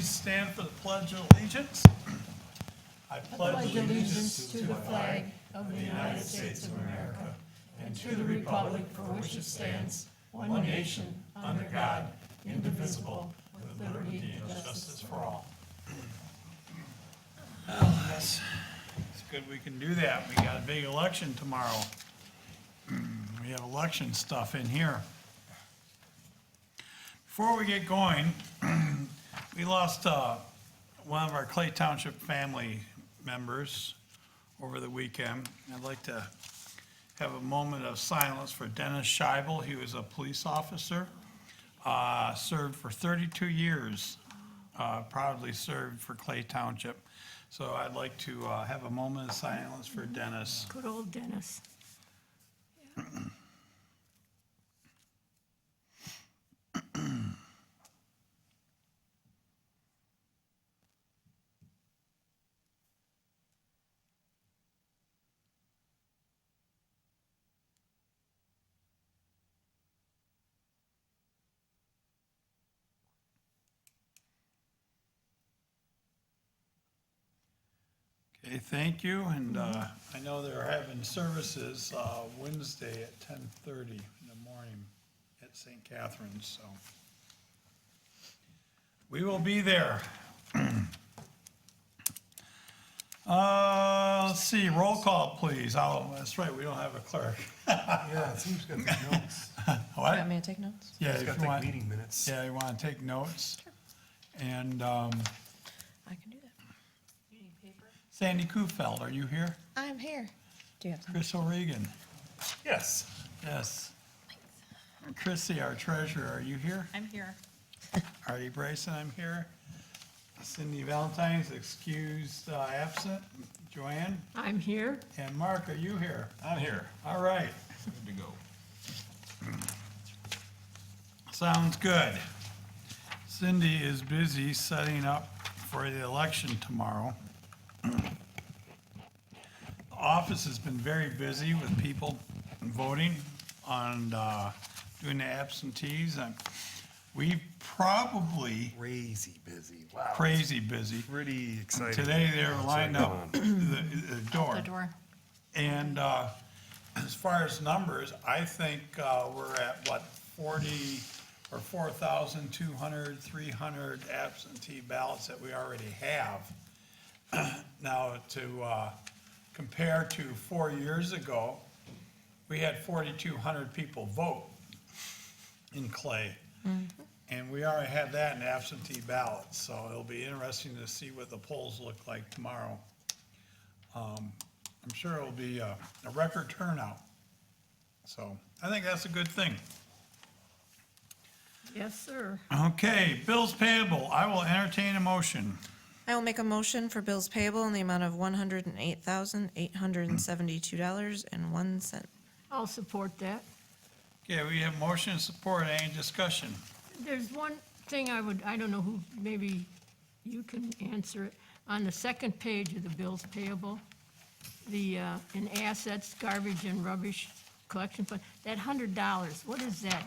please stand for the Pledge of Allegiance? I pledge allegiance to the flag of the United States of America and to the republic for which it stands, one nation, under God, indivisible, with liberty and justice for all. Oh, it's good we can do that. We got a big election tomorrow. We have election stuff in here. Before we get going, we lost one of our Clay Township family members over the weekend. I'd like to have a moment of silence for Dennis Scheibel. He was a police officer, served for 32 years, proudly served for Clay Township. So I'd like to have a moment of silence for Dennis. Good old Dennis. Okay, thank you, and I know they're having services Wednesday at 10:30 in the morning at St. Catherine's, so we will be there. Let's see, roll call, please. Oh, that's right, we don't have a clerk. Yeah, it seems got the notes. What? You want me to take notes? Yeah, It's if got you the want, meeting minutes. yeah, you want to take notes. And I can do that. Sandy Kufeld, are you here? I'm here. Do you have time? Chris O'Regan? Yes. Yes. Chrissy, our treasurer, are you here? I'm here. Artie Bryson, I'm here. Cindy Valentine's excused, absent. Joanne? I'm here. And Mark, are you here? I'm here. All right. Good to go. Sounds good. Cindy is busy setting up for the election tomorrow. The office has been very busy with people voting on, doing the absentees. And we probably Crazy busy. Wow. crazy busy. Pretty exciting. Today they were lined up on? the door. The door. And as far as numbers, I think we're at, what, 40 or 4,200, 300 absentee ballots that we already have. Now, to compare to 4 years ago, we had 4,200 people vote in Clay. And we already had that in absentee ballots, so it'll be interesting to see what the polls look like tomorrow. I'm sure it'll be a record turnout. So I think that's a good thing. Yes, sir. Okay, bills payable. I will entertain a motion. I will make a motion for bills payable in the amount of $108,872.01. I'll support that. Okay, we have motion and support. Any discussion? There's one thing I don't know who, maybe you can answer it. On the second page of the bills payable, the, in assets, garbage and rubbish collection fund, that $100, what is that?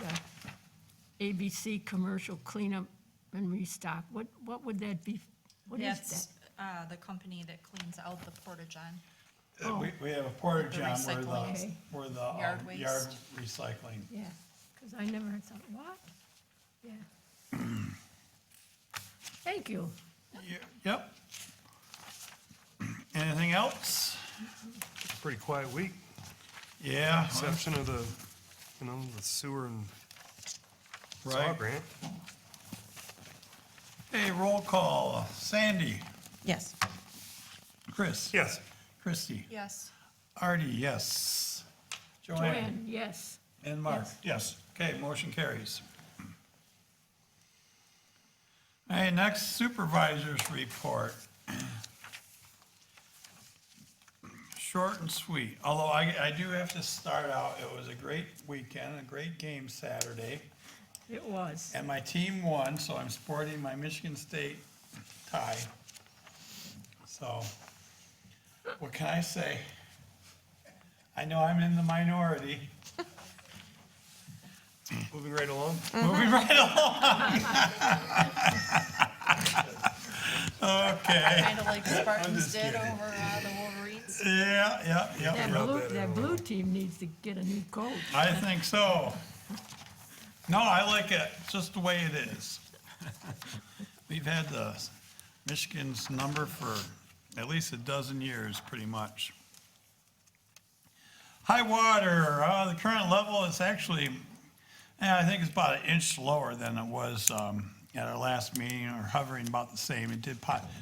ABC Commercial Cleanup and Restock, what would that be? What is That's that? the company that cleans out the porta-john. Oh. We have a porta The john recycling. Okay. where the Yard waste. yard recycling. Yeah, because I never had thought, what? Yeah. Thank you. Yep. Anything else? Pretty quiet week, Yeah. exception of the, the sewer and saw Right. grant. Hey, roll call. Sandy, Yes. Chris. Yes. Christie. Yes. Artie, yes. Joanne, yes. And Mark, yes. Okay, motion carries. All right, next supervisors report. Short and sweet, although I do have to start out, it was a great weekend, a great game Saturday, It was. and my team won, so I'm sporting my Michigan State tie. So, what can I say? I know I'm in the minority. Moving right along. Moving right along. Okay, Kind of like the Spartans did over the Wolverines. yeah. That blue team needs to get a new coach. I think so. No, I like it just the way it is. We've had the Michigan's number for at least a dozen years, pretty much. High water, the current level is actually, I think it's about an inch lower than it was at our last meeting, or hovering about the same. It did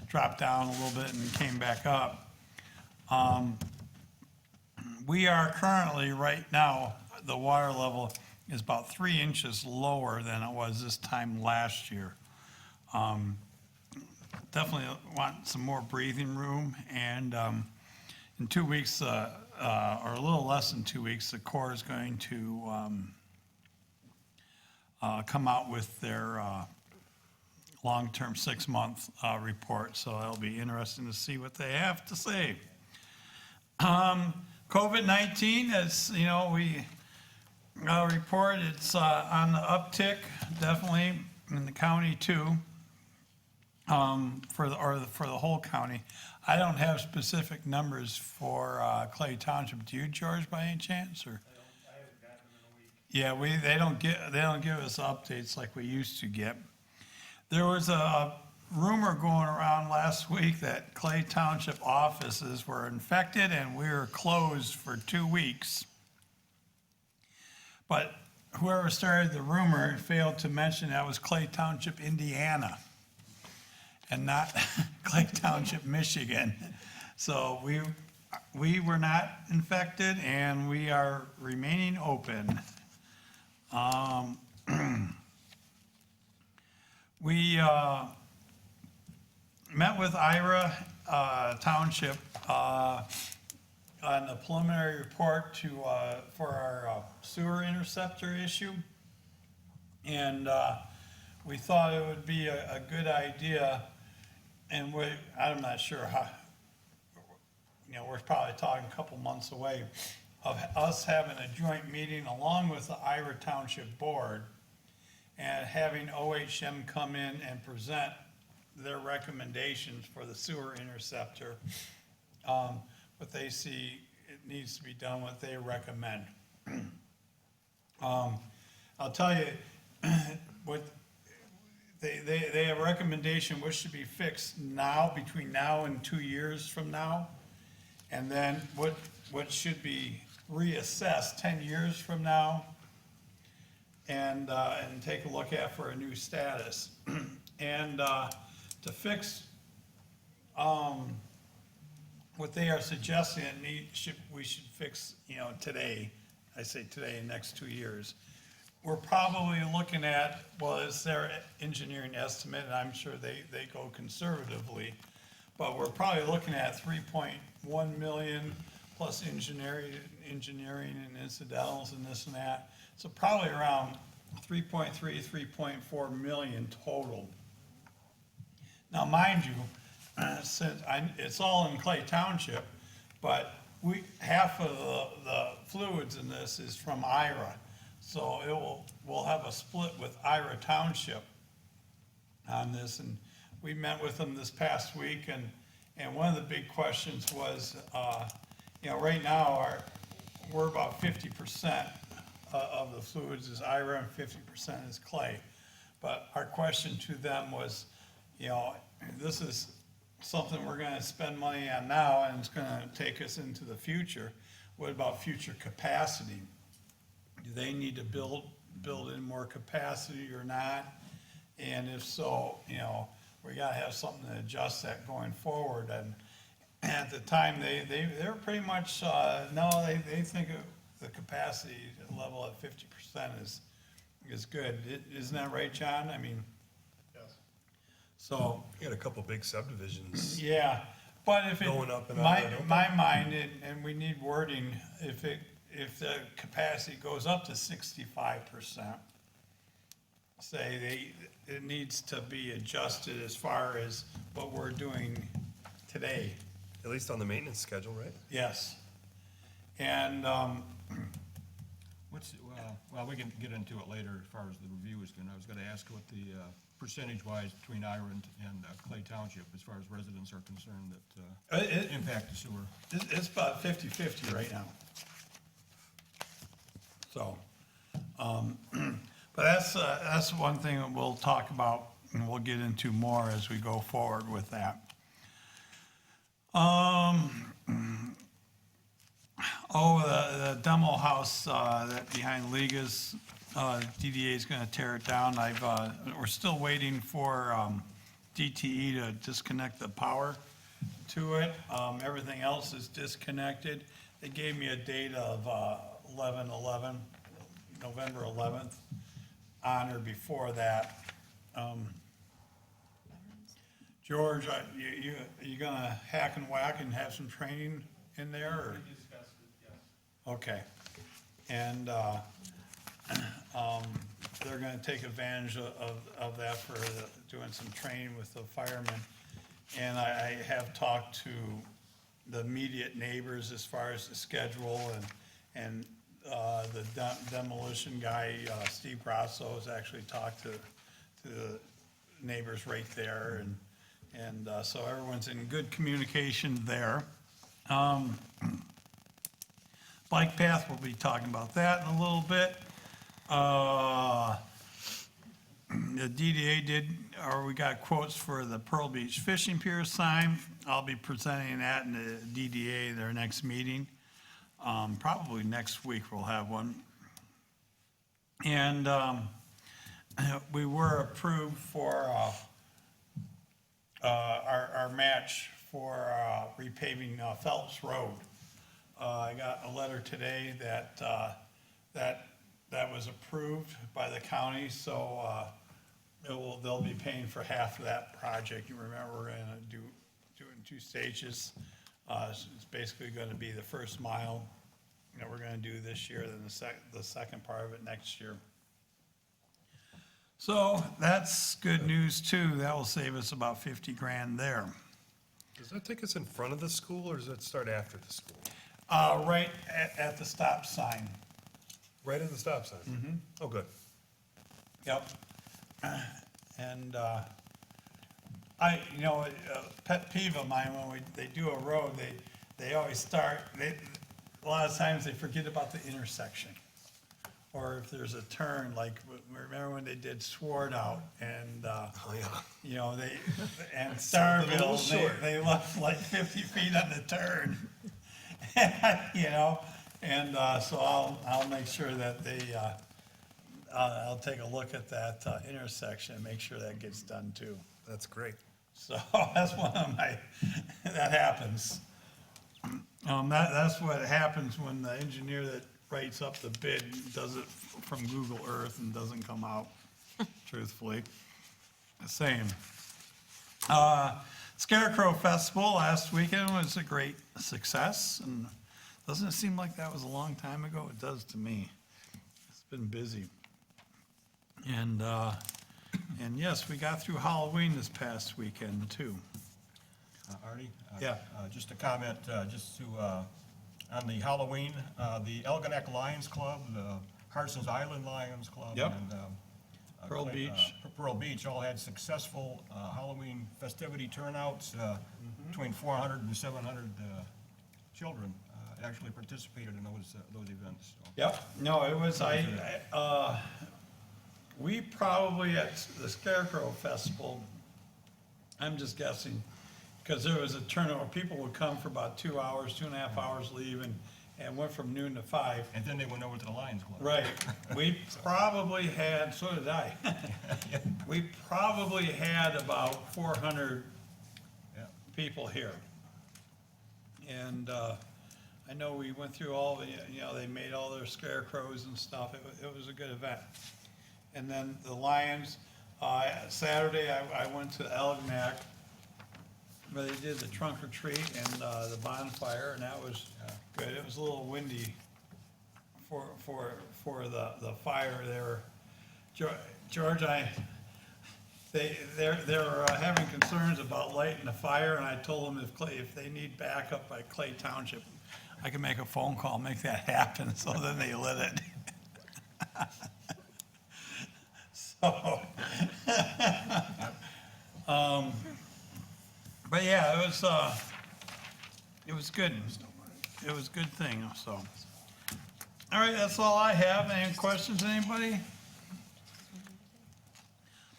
drop down a little bit and came back up. We are currently, right now, the water level is about 3 inches lower than it was this time last year. Definitely want some more breathing room, and in 2 weeks, or a little less than 2 weeks, the Corps is going to come out with their long-term 6-month report, so it'll be interesting to see what they have to say. COVID-19, as you know, we report it's on the uptick, definitely in the county too, for the whole county. I don't have specific numbers for Clay Township. Do you, George, by any chance, or? I haven't gotten them in a week. Yeah, they don't give us updates like we used to get. There was a rumor going around last week that Clay Township offices were infected and we were closed for 2 weeks. But whoever started the rumor failed to mention that was Clay Township, Indiana, and not Clay Township, Michigan. So we were not infected and we are remaining open. We met with Ira Township on the preliminary report for our sewer interceptor issue. And we thought it would be a good idea, and I'm not sure how, we're probably talking a couple months away, of us having a joint meeting along with the Ira Township Board and having OHM come in and present their recommendations for the sewer interceptor. What they see it needs to be done, what they recommend. I'll tell you, what they have a recommendation which should be fixed now, between now and 2 years from now, and then what should be reassessed 10 years from now, and take a look at for a new status. And to fix what they are suggesting, we should fix, today. I say today, in the next 2 years. We're probably looking at, well, it's their engineering estimate, and I'm sure they go conservatively, but we're probably looking at 3.1 million plus engineering and incidentals and this and that. So probably around 3.3, 3.4 million total. Now, mind you, since it's all in Clay Township, but half of the fluids in this is from Ira. So we'll have a split with Ira Township on this, and we met with them this past week, and one of the big questions was, right now we're about 50% of the fluids is Ira and 50% is clay. But our question to them was, this is something we're gonna spend money on now and it's gonna take us into the future. What about future capacity? Do they need to build in more capacity or not? And if so, we gotta have something to adjust that going forward. And at the time, they're pretty much, no, they think the capacity level at 50% is good. Isn't that right, John? I mean, Yes. so. You got a couple big subdivisions. Yeah, but if it, Going up and my, up and up. my mind, and we need wording, if the capacity goes up to 65%, say it needs to be adjusted as far as what we're doing today. At least on the maintenance schedule, right? Yes. And, Well, we can get into it later as far as the review is concerned. I was gonna ask what the percentage-wise between Ira and Clay Township as far as residents are concerned that impact the sewer? It's about 50/50 right now. So, but that's one thing that we'll talk about, and we'll get into more as we go forward with that. The demo house, that behind Ligas, DDA is gonna tear it down. We're still waiting for, DTE to disconnect the power to it. Everything else is disconnected. They gave me a date of, 11/11, November 11th, on or before that. George, you gonna hack and whack and have some training in there, or? We discussed it, yes. Okay. And, they're gonna take advantage of that for doing some training with the firemen. And I have talked to the immediate neighbors as far as the schedule, and the demolition guy, Steve Grasso, has actually talked to the neighbors right there, and so everyone's in good communication there. Bike path, we'll be talking about that in a little bit. The DDA we got quotes for the Pearl Beach Fishing Pier sign. I'll be presenting that in the DDA, their next meeting. Probably next week we'll have one. And, we were approved for, our match for, repaving, Phelps Road. I got a letter today that was approved by the county, so, they'll be paying for half of that project. You remember, we're gonna do it in 2 stages. It's basically gonna be the first mile that we're gonna do this year, then the second part of it next year. So that's good news too. That will save us about 50 grand there. Does that take us in front of the school, or does that start after the school? Right at the stop sign. Right at the stop sign? Mm-hmm. Oh, good. Yep. And, pet peeve of mine, when they do a road, they always start, a lot of times they forget about the intersection. Or if there's a turn, like, remember when they did Sword out, and, Oh, yeah. and a little Starville, short. they left like 50 feet on the turn. And, so I'll make sure that I'll take a look at that intersection and make sure that gets done too. That's great. So that's one of that happens. That's what happens when the engineer that writes up the bid does it from Google Earth and doesn't come out truthfully. Same. Scarecrow Festival last weekend was a great success, and doesn't it seem like that was a long time ago? It does to me. It's been busy. And yes, we got through Halloween this past weekend too. Artie? Yeah. Just a comment, on the Halloween, the Elginak Lions Club, the Harson's Island Lions Club. Yep. And Pearl Beach. Pearl Beach all had successful Halloween festivity turnouts. Between 400 and 700 children actually participated in those events. So. Yep, no, it was, we probably at the Scarecrow Festival, I'm just guessing, because there was a turnout, people would come for about 2 hours, 2.5 hours, leave, and went from noon to 5. And then they went over to the Lions Club. Right, we probably had, so did I. We probably had about 400 Yeah. people here. And, I know we went through all the, they made all their scarecrows and stuff. It was a good event. And then the Lions, Saturday, I went to Elginak, where they did the trunk or treat and, the bonfire, and that was good. It was a little windy for the fire there. George, they're having concerns about lighting the fire, and I told them if they need backup by Clay Township, I can make a phone call, make that happen, so then they lit it. But yeah, it was good. It was a good thing, so. All right, that's all I have. Any questions, anybody?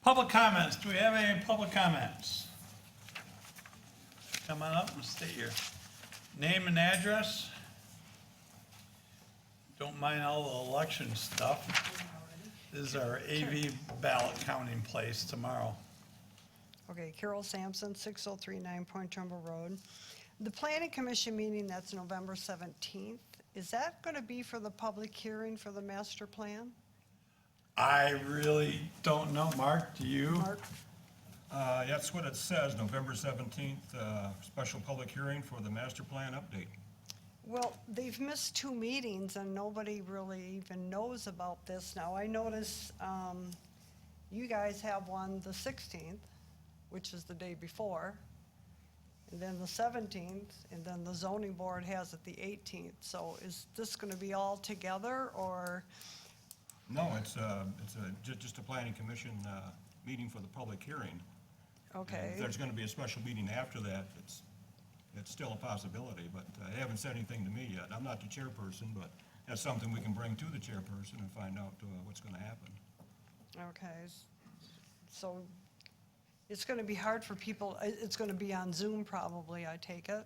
Public comments, do we have any public comments? Come on up and state your name and address. Don't mind all the election stuff. This is our AV ballot counting place tomorrow. Okay, Carol Sampson, 6039 Point Trumbull Road. The planning commission meeting, that's November 17th. Is that going to be for the public hearing for the master plan? I really don't know. Mark, do you? Mark? That's what it says, November 17th, special public hearing for the master plan update. Well, they've missed 2 meetings and nobody really even knows about this now. I notice you guys have one the 16th, which is the day before, and then the 17th, and then the zoning board has it the 18th. So is this going to be all together, or? No, it's just a planning commission meeting for the public hearing. Okay. If there's going to be a special meeting after that, it's still a possibility, but they haven't said anything to me yet. I'm not the chairperson, but that's something we can bring to the chairperson and find out what's going to happen. Okay, so it's going to be hard for people, it's going to be on Zoom probably, I take it,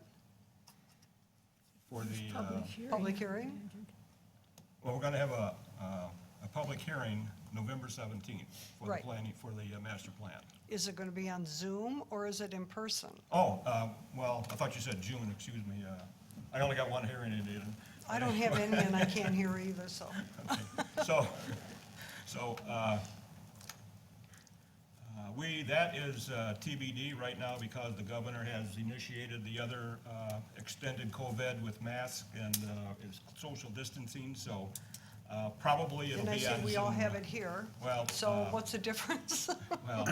For the, public hearing? well, we're going to have a public hearing November 17th for the Right. planning, for the master plan. Is it going to be on Zoom or is it in person? Oh, well, I thought you said June, excuse me. I only got one hearing aid in. I don't have any and I can't hear either, so. So, that is TBD right now because the governor has initiated the other extended COVID with masks and is social distancing, so probably it'll And I be see on we all Zoom. have it here. Well, So what's the difference? Well,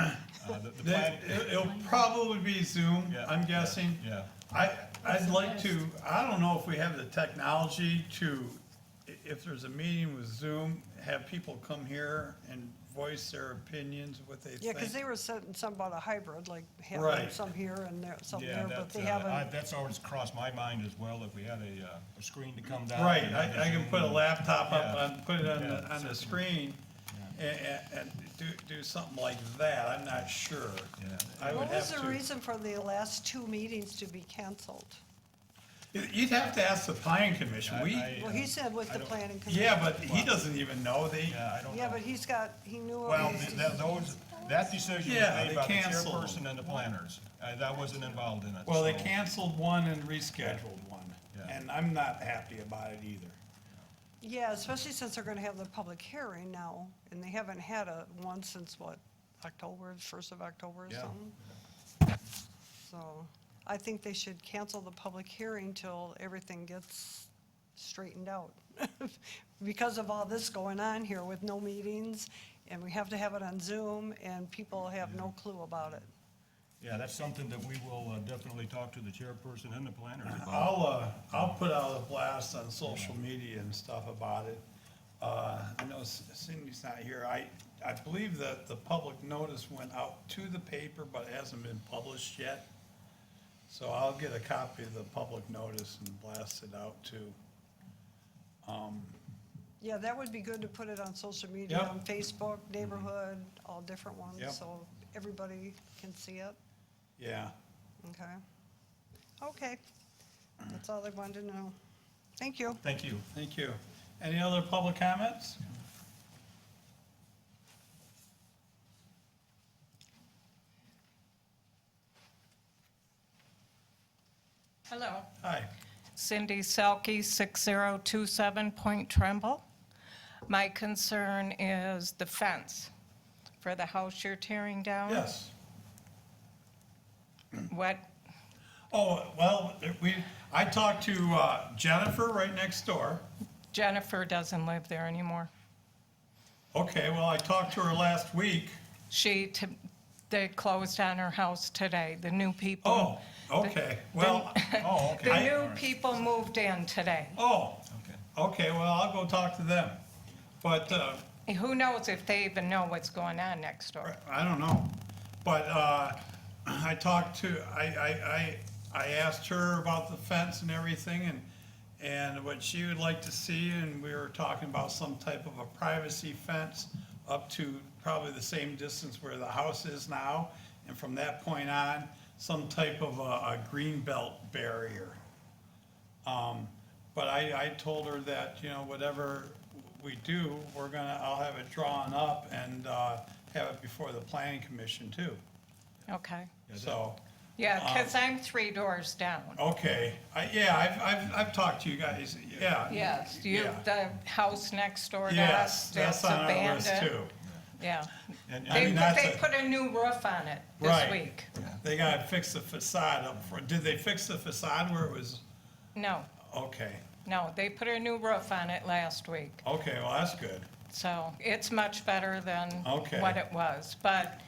the plan, It'll probably be Zoom, Yeah, I'm guessing. yeah. I'd like to, I don't know if we have the technology to, if there's a meeting with Zoom, have people come here and voice their opinions, what they Yeah, because think. they were saying something about a hybrid, like having Right. some here and there, some Yeah, there, but they haven't. that's always crossed my mind as well, if we had a screen to come down. Right, and have I can Zoom put a and- laptop up, Yeah. on put it on Yeah, on the screen and do something like that, I'm not sure. Yeah. I would What was have the to. reason for the last 2 meetings to be canceled? You'd have to ask the planning commission, we, Well, he said with I the don't- planning commission. yeah, but he doesn't even know, Yeah, I don't know. Yeah, but he knew it Well, was. that decision was Yeah, made they by the canceled. chairperson and the planners. That wasn't involved in it. well, they so- canceled one and rescheduled one, Yeah. and I'm not happy about it either. Yeah, especially since they're gonna have the public hearing now, and they haven't had one since what, October, 1st of October or Yeah. something? So, I think they should cancel the public hearing till everything gets straightened out. Because of all this going on here with no meetings, and we have to have it on Zoom, and people have no clue about it. Yeah, that's something that we will definitely talk to the chairperson and the planners about. I'll put out a blast on social media and stuff about it. I know Cindy's not here, I believe that the public notice went out to the paper, but it hasn't been published yet. So I'll get a copy of the public notice and blast it out too. Yeah, that would be good to put it on social media, Yep. on Facebook, neighborhood, all different ones, Yep. so everybody can see it. Yeah. Okay. Okay. That's all I wanted to know. Thank you. Thank you. Thank you. Any other public comments? Hello. Hi. Cindy Selke, 6027 Point Trumbull. My concern is the fence for the house you're tearing down. Yes. What, Oh, well, I talked to Jennifer right next door. Jennifer doesn't live there anymore. Okay, well, I talked to her last week. They closed on her house today, the new people. Oh, okay, well, Oh, okay. The new people moved in today. oh, Okay. okay, well, I'll go talk to them. But Who knows if they even know what's going on next door? I don't know, but, I talked to, I asked her about the fence and everything and what she would like to see, and we were talking about some type of a privacy fence up to probably the same distance where the house is now, and from that point on, some type of a green belt barrier. But I told her that, you know, whatever we do, I'll have it drawn up and, have it before the planning commission too, Okay. so. Yeah, because I'm 3 doors down. Okay, I've talked to you guys, yeah. Yes, Yeah. the house next door to Yes, us, that's it's on our list abandoned. too. Yeah. And I They mean, put, that's they a- put a new roof on it this Right. week. They gotta fix the facade up front. Did they fix the facade where it was, No, okay, no, they put a new roof on it last week. okay, well, that's good. So it's much better than Okay. what it was. But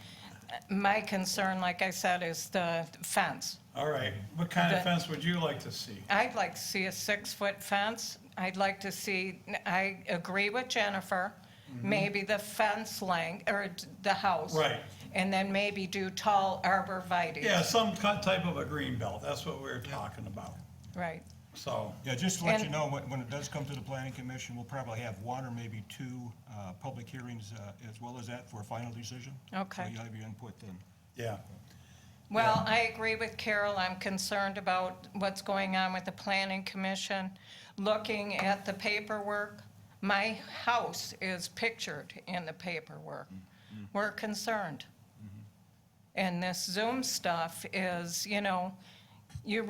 my concern, like I said, is the fence. All right, what kind of The- fence would you like to see? I'd like to see a 6-foot fence. I'd like to see, I agree with Jennifer, maybe the fence length, or the house. Right. And then maybe do tall arborvitae. Yeah, some type of a green belt, that's what we were talking about, Right. so, Yeah, just to let you And- know, when it does come to the planning commission, we'll probably have 1 or maybe 2 public hearings as well as that for a final decision. Okay. So you'll have your input then. yeah. Well, I agree with Carol. I'm concerned about what's going on with the planning commission. Looking at the paperwork, my house is pictured in the paperwork. We're concerned. And this Zoom stuff is, you know, you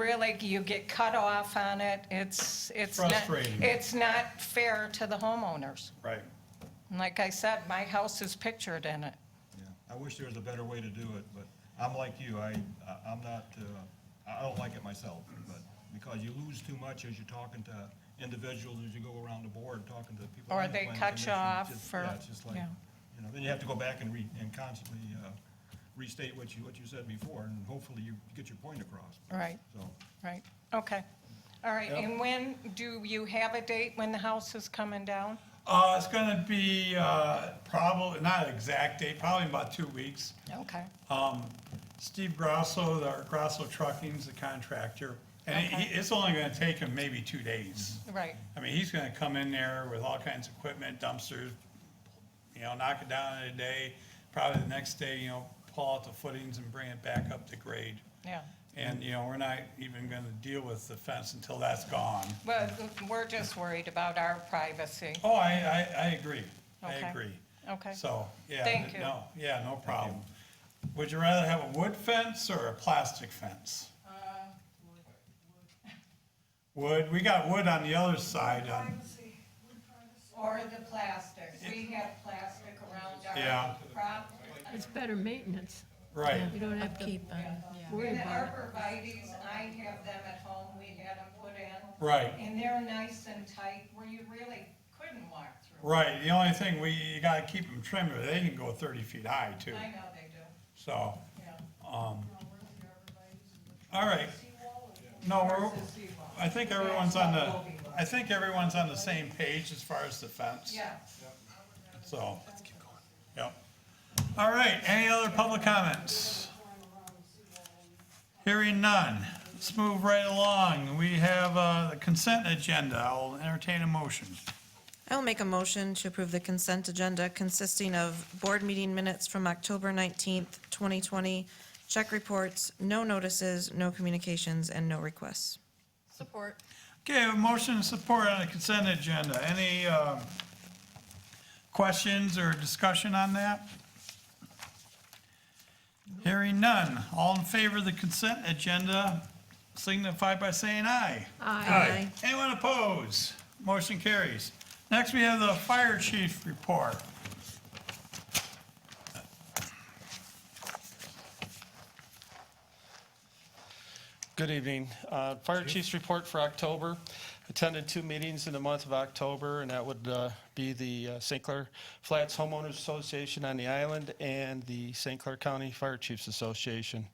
get cut off on it. It's not, Frustrating. it's not fair to the homeowners. Right, And like I said, my house is pictured in it. Yeah, I wish there was a better way to do it, but I'm like you, I'm not, I don't like it myself, but because you lose too much as you're talking to individuals, as you go around the board, talking to people. Or on the they planning cut you commission, off just- for- Yeah, it's just like, yeah. you know, then you have to go back and constantly restate what you said before, and hopefully you get your point across. Right. So, Right, okay. All right, Yep. and when, do you have a date when the house is coming down? it's gonna be, probably, not an exact date, probably in about 2 weeks. Okay, Steve Grosso, our Grosso Trucking's the contractor, and Okay. it's only gonna take him maybe 2 days. right, I mean, he's gonna come in there with all kinds of equipment, dumpsters, you know, knock it down in a day, probably the next day, you know, pull out the footings and bring it back up to grade. yeah. And, you know, we're not even gonna deal with the fence until that's gone. But we're just worried about our privacy. Oh, I agree, I Okay. agree. Okay, So, yeah. Thank you. No, yeah, no problem. Would you rather have a wood fence or a plastic fence? Wood, we got wood on the other side, or the plastic. We have plastic around Yeah. our property. It's better maintenance. right, You don't have to Keep, worry And the about it. arborvitae's, I have them at home, we had them put in. right, And they're nice and tight where you really couldn't walk through. right. The only thing, you gotta keep them trimmed, or they can go 30 feet high too, I know they do, so, yeah. all right. No, I think everyone's on the same page as far as the fence. Yeah. So. Yep. All right, any other public comments? Hearing none. Let's move right along. We have the consent agenda. I'll entertain a motion. I will make a motion to approve the consent agenda consisting of board meeting minutes from October 19th, 2020, check reports, no notices, no communications, and no requests. Support. Okay, a motion and support on the consent agenda. Any questions or discussion on that? Hearing none. All in favor of the consent agenda signify by saying aye. Aye. Anyone opposed? Motion carries. Next, we have the fire chief report. Good evening. Fire Chief's report for October. Attended 2 meetings in the month of October, and that would be the St. Clair Flats Homeowners Association on the island and the St. Clair County Fire Chiefs Association.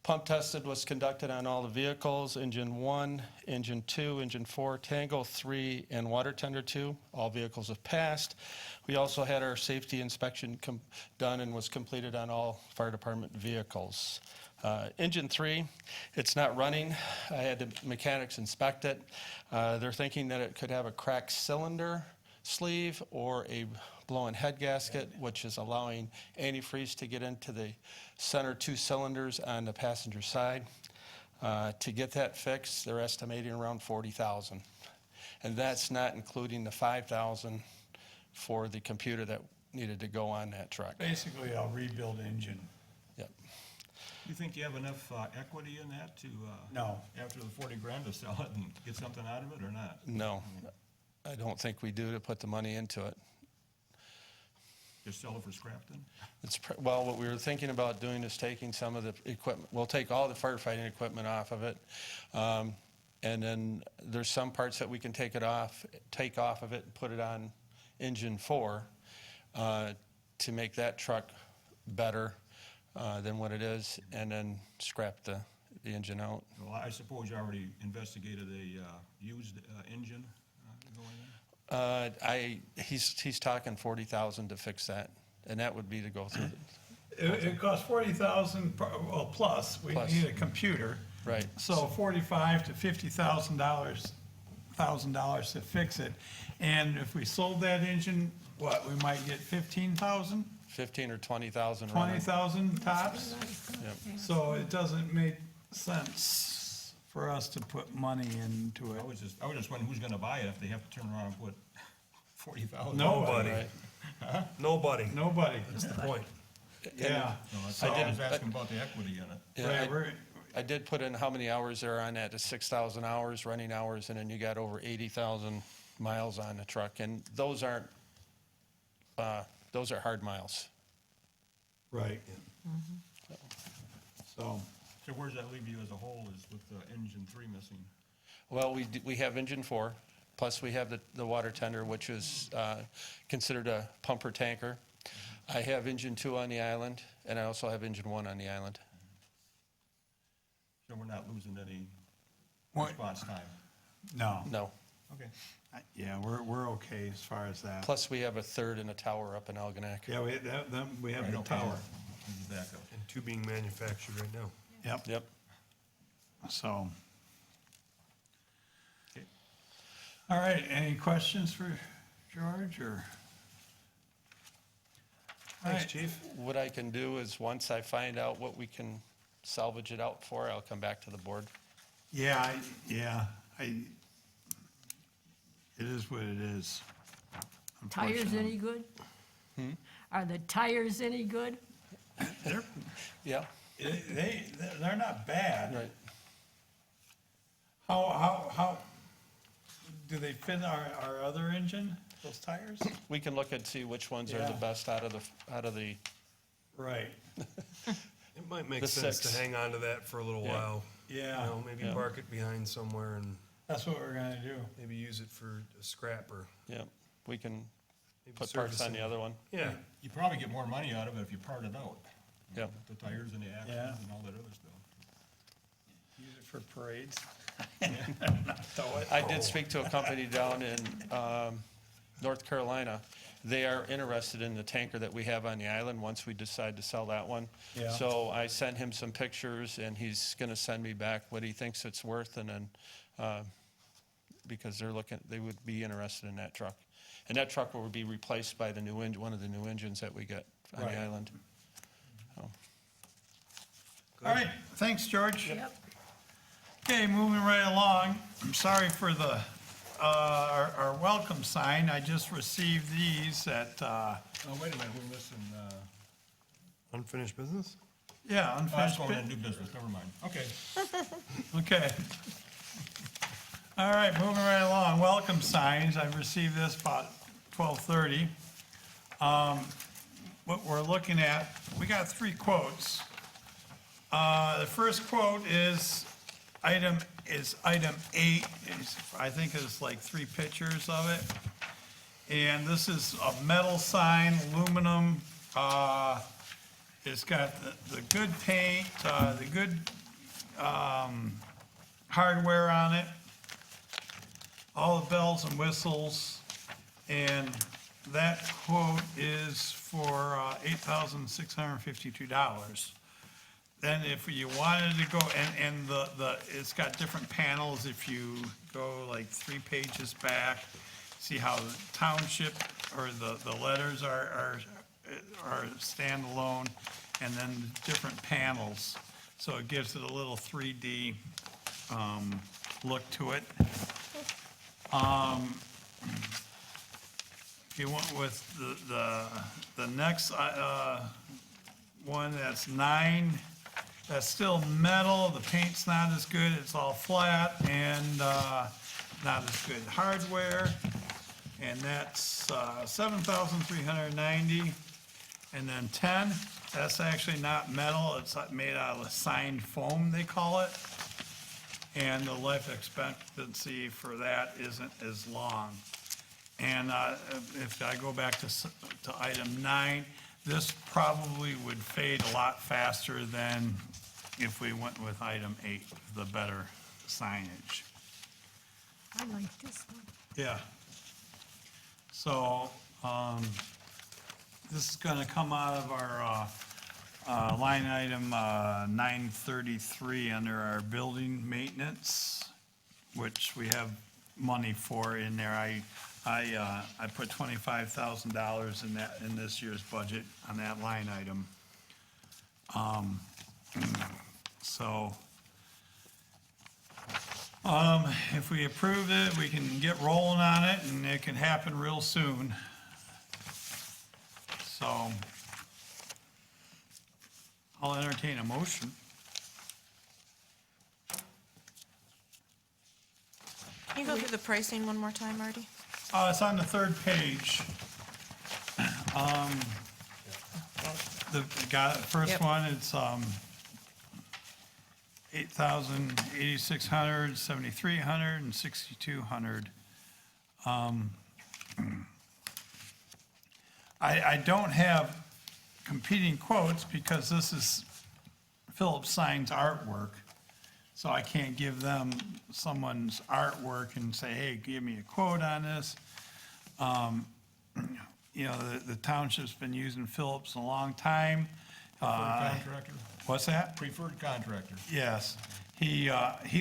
Pump tested was conducted on all the vehicles, engine 1, engine 2, engine 4, Tango 3, and water tender 2. All vehicles have passed. We also had our safety inspection done and was completed on all fire department vehicles. Engine 3, it's not running. I had the mechanics inspect it. They're thinking that it could have a cracked cylinder sleeve or a blown head gasket, which is allowing antifreeze to get into the center 2 cylinders on the passenger side. To get that fixed, they're estimating around $40,000. And that's not including the $5,000 for the computer that needed to go on that truck. Basically, a rebuild engine. Yep. You think you have enough equity in that to? No. After the 40 grand to sell it and get something out of it or not? No, I don't think we do to put the money into it. Just sell it for scrap then? Well, what we were thinking about doing is taking some of the equipment, we'll take all the firefighting equipment off of it. And then there's some parts that we can take off of it and put it on engine 4 to make that truck better than what it is, and then scrap the engine out. Well, I suppose you already investigated a used engine going in? He's talking $40,000 to fix that, and that would be to go through. It costs $40,000, well, plus, we Plus. need a computer. Right. So $45,000 to $50,000 to fix it. And if we sold that engine, what, we might get 15,000, 15 or 20,000 running. 20,000 tops? Yep. So it doesn't make sense for us to put money into it. I was just wondering who's gonna buy it if they have to turn around and put 40,000. Nobody, Nobody. Nobody. nobody, That's the point. yeah. No, that's all I was asking about the equity in it. Yeah, Right, we're, I did put in how many hours there are on that, the 6,000 hours, running hours, and then you got over 80,000 miles on the truck, and those are hard miles. right. So, So where's that leave you as a whole is with engine 3 missing? Well, we have engine 4, plus we have the water tender, which is considered a pumper tanker. I have engine 2 on the island, and I also have engine 1 on the island. So we're not losing any What? response time? no, No. Okay. yeah, we're okay as far as that. Plus, we have a third in a tower up in Algonac. Yeah, we have Right, the okay. tower. Backup. And 2 being manufactured right now. Yep, Yep. so. Okay. All right, any questions for George, or? All Thanks, right. chief. What I can do is, once I find out what we can salvage it out for, I'll come back to the board. Yeah, it is what it is. Tires unfortunately. any good? Are the tires any good? They're, Yeah, they're not bad. right. How, do they fit our other engine, those tires? We can look and see which ones are the Yeah. best out of the, Right, It might make The sense to 6. hang on to that for a little Yeah. while. yeah, You know, maybe Yeah. park it behind somewhere and that's what we're gonna do. maybe use it for a scrap or yeah, we can maybe put parts on servicing. the other one. Yeah, You probably get more money out of it if you part it out. Yep. The tires and the axles Yeah. and all that other stuff. Use it for parades. I did speak to a company down in North Carolina. They are interested in the tanker that we have on the island once we decide to sell that one. Yeah. So I sent him some pictures, and he's gonna send me back what he thinks it's worth, and then, because they would be interested in that truck. And that truck will be replaced by one of the new engines that we get on Right. the island. All right, thanks, George. Yep. Okay, moving right along. I'm sorry for our welcome sign. I just received these at, Oh, wait a minute, we're missing, unfinished business? yeah, that's unfinished going bit. into new business, never mind. Okay. Okay. All right, moving right along, welcome signs, I received this about 12:30. What we're looking at, we got 3 quotes. The first quote is, item 8, I think it's like 3 pictures of it. And this is a metal sign, aluminum, it's got the good paint, the good, hardware on it, all the bells and whistles, and that quote is for $8,652. Then if you wanted to go, and it's got different panels, if you go like 3 pages back, see how the township, or the letters are standalone, and then different panels. So it gives it a little 3D, look to it. If you went with the next, one, that's 9, that's still metal, the paint's not as good, it's all flat, and, not as good hardware, and that's, 7,390. And then 10, that's actually not metal, it's made out of signed foam, they call it. And the life expectancy for that isn't as long. And if I go back to item 9, this probably would fade a lot faster than if we went with item 8, the better signage. I like this one. Yeah. So, this is gonna come out of our, line item, 933 under our building maintenance, which we have money for in there. I put $25,000 in that, in this year's budget on that line item. So, if we approve it, we can get rolling on it, and it can happen real soon. So, I'll entertain a motion. Can you go through the pricing one more time, Marty? It's on the 3rd page. First Yep. one, it's, 8,000, 8,600, 7,300, and 6,200. I don't have competing quotes because this is Philip Sign's artwork. So I can't give them someone's artwork and say, hey, give me a quote on this. You know, the township's been using Phillips a long time. Preferred contractor? What's that? Preferred contractor. Yes. He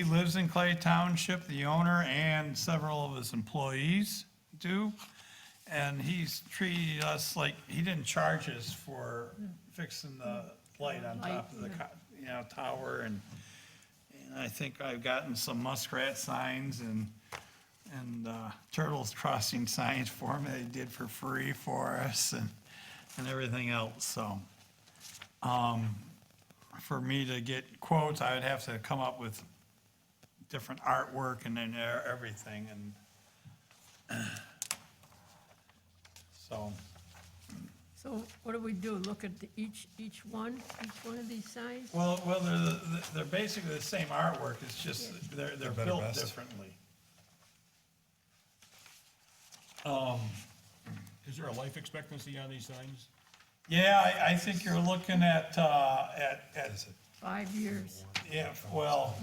lives in Clay Township, the owner, and several of his employees do. And he's treated us like, he didn't charge us for fixing the light on top of the, tower. And I think I've gotten some muskrat signs and turtles crossing signs for him that he did for free for us, and everything else, so. For me to get quotes, I would have to come up with different artwork and then everything, and so. So what do we do? Look at each one of these signs? Well, they're basically the same artwork, it's just they're better built best. differently. Is there a life expectancy on these signs? Yeah, I think you're looking at 5 years. yeah, well,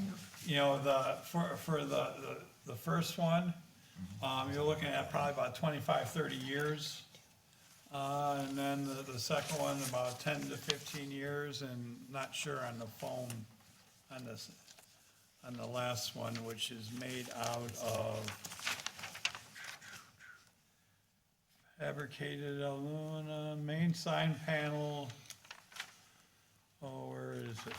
for the first one, you're looking at probably about 25, 30 years. And then the second one, about 10 to 15 years, and not sure on the foam, on the last one, which is made out of fabricated aluminum, main sign panel. Oh, where is it?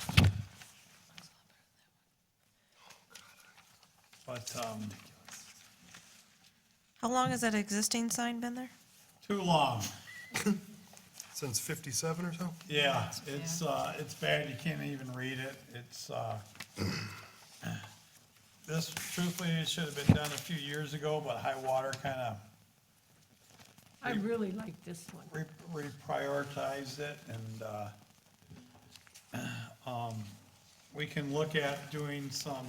But, How long has that existing sign been there? too long. Since 57 or so? Yeah, it's bad, you can't even read it, this truthfully, it should have been done a few years ago, but high water kinda I really like this one. reprioritized it, and, we can look at doing some,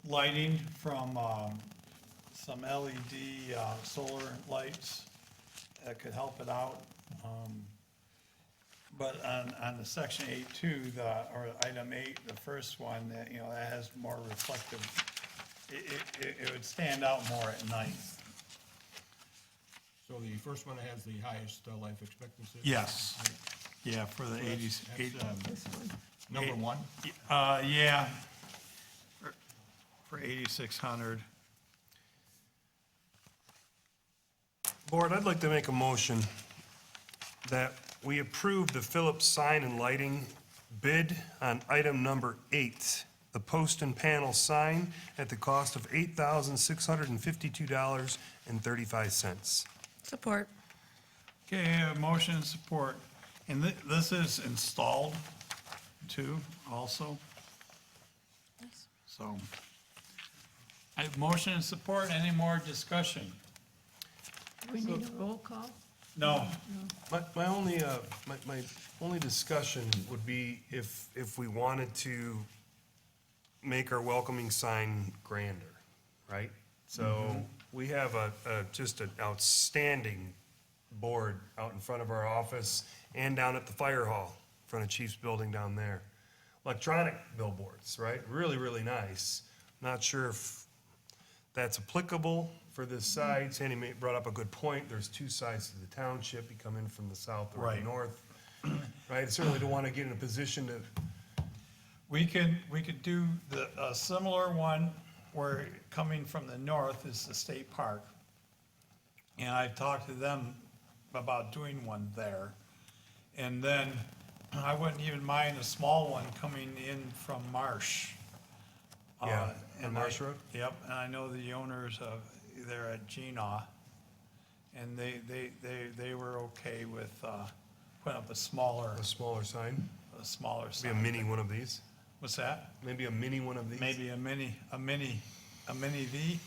lighting from, some LED, solar lights that could help it out. But on the section 8.2, or item 8, the first one, that, that has more reflective, it would stand out more at night. So the first one has the highest life expectancy? Yes. Yeah, for the 80s. This one. Number one? Yeah. For 8,600. Board, I'd like to make a motion that we approve the Phillips Sign and Lighting bid on item number 8, the post and panel sign at the cost of $8,652.35. Support. Okay, a motion and support. And this is installed too, also. So, I have motion and support. Any more discussion? We need a roll call? No. My only discussion would be if we wanted to make our welcoming sign grander, right? So we have just an outstanding board out in front of our office and down at the fire hall, in front of Chief's building down there. Electronic billboards, right? Really, really nice. Not sure if that's applicable for this side. Sandy brought up a good point. There's two sides to the township. You come in from the south or the Right. north. Right? I certainly don't want to get in a position to, We could do a similar one where coming from the north is the state park. And I've talked to them about doing one there. And then I wouldn't even mind a small one coming in from Marsh. Yeah, on and Marsh I- Road? Yep, and I know the owners of, they're at Gina. And they were okay with, putting up a smaller sign, sign. maybe a mini one of these, What's that? maybe a mini one of these. Maybe a mini V?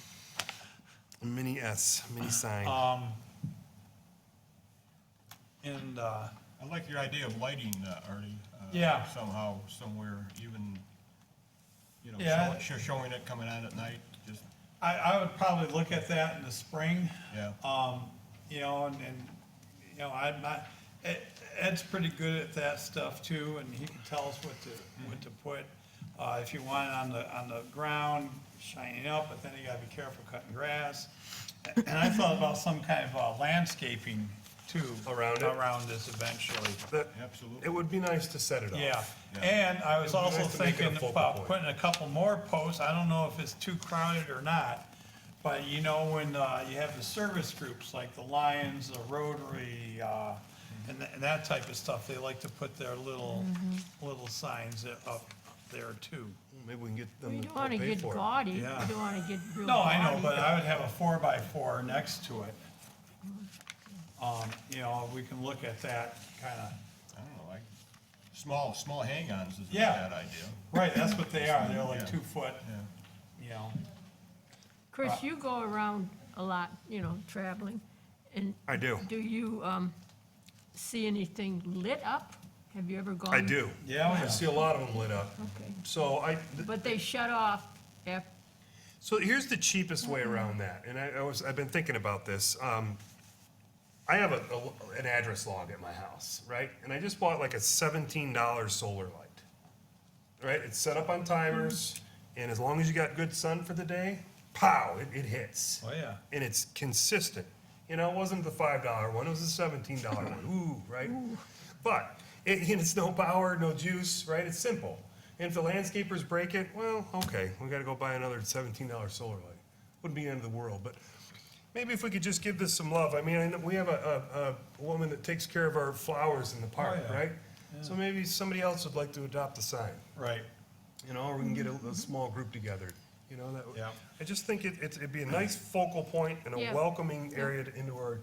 A mini S, mini sign. And, I like your idea of lighting, Artie. Yeah. Somehow, somewhere, even, Yeah. showing it coming on at night, just, I would probably look at that in the spring, yeah. I'm not, Ed's pretty good at that stuff too, and he can tell us what to put. If you want it on the ground, shining up, but then you gotta be careful cutting grass. And I thought about some kind of landscaping too. Around it? Around this eventually. Absolutely. It would be nice to set it off. Yeah, Yeah. and I was It'd be also nice to make it a thinking focal about point. putting a couple more posts, I don't know if it's too crowded or not, but when you have the service groups, like the Lions, the Rotary, and that type of stuff, they like to put their little signs up there too. Maybe we can get We them don't to want to pay get for it. gaudy. We Yeah. don't want to get real No, I know, gaudy. but I would have a 4x4 next to it. We can look at that kinda, I don't know, small hang-ons is a Yeah. bad idea. right, that's what they are, they're like Yeah. 2 foot, Yeah. Chris, you go around a lot, traveling, and I do. do you see anything lit up? Have you ever gone? I do. Yeah, I see a lot of them lit up. Okay, So but they shut off after, so here's the cheapest way around that, and I've been thinking about this. I have an address log at my house, right? And I just bought like a $17 solar light, right? It's set up on timers, and as long as you got good sun for the day, pow, it hits. oh yeah. And it's consistent. It wasn't the $5 one, it was the $17 one. Ooh, right? But it's no power, no juice, right? It's simple. And if the landscapers break it, well, okay, we got to go buy another $17 solar light. Wouldn't be the end of the world, but maybe if we could just give this some love. I mean, I know we have a woman that takes care of our flowers in the park, yeah. right? So maybe somebody else would like to adopt the sign, Right, or we can get a small group together. Yeah. I just think it'd be a nice focal point and a Yeah. welcoming area into our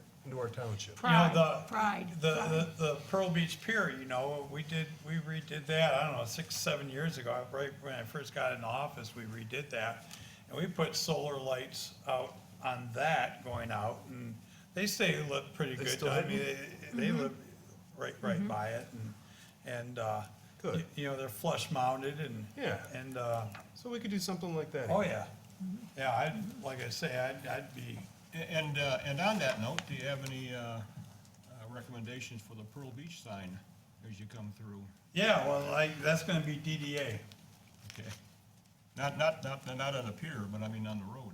township. pride, the- pride. the Pearl Beach Pier, we redid that, I don't know, 6, 7 years ago, right when I first got in the office, we redid that. And we put solar lights out on that going out, and they stay lit pretty They good. still I hit mean, they live right by it, and, Good. You know, they're flush mounted and. Yeah. And, So we could do something like that. oh, yeah. Yeah, like I say, I'd be, And on that note, do you have any recommendations for the Pearl Beach sign as you come through? yeah, well, that's gonna be DDA. Okay. Not on the pier, but I mean on the road,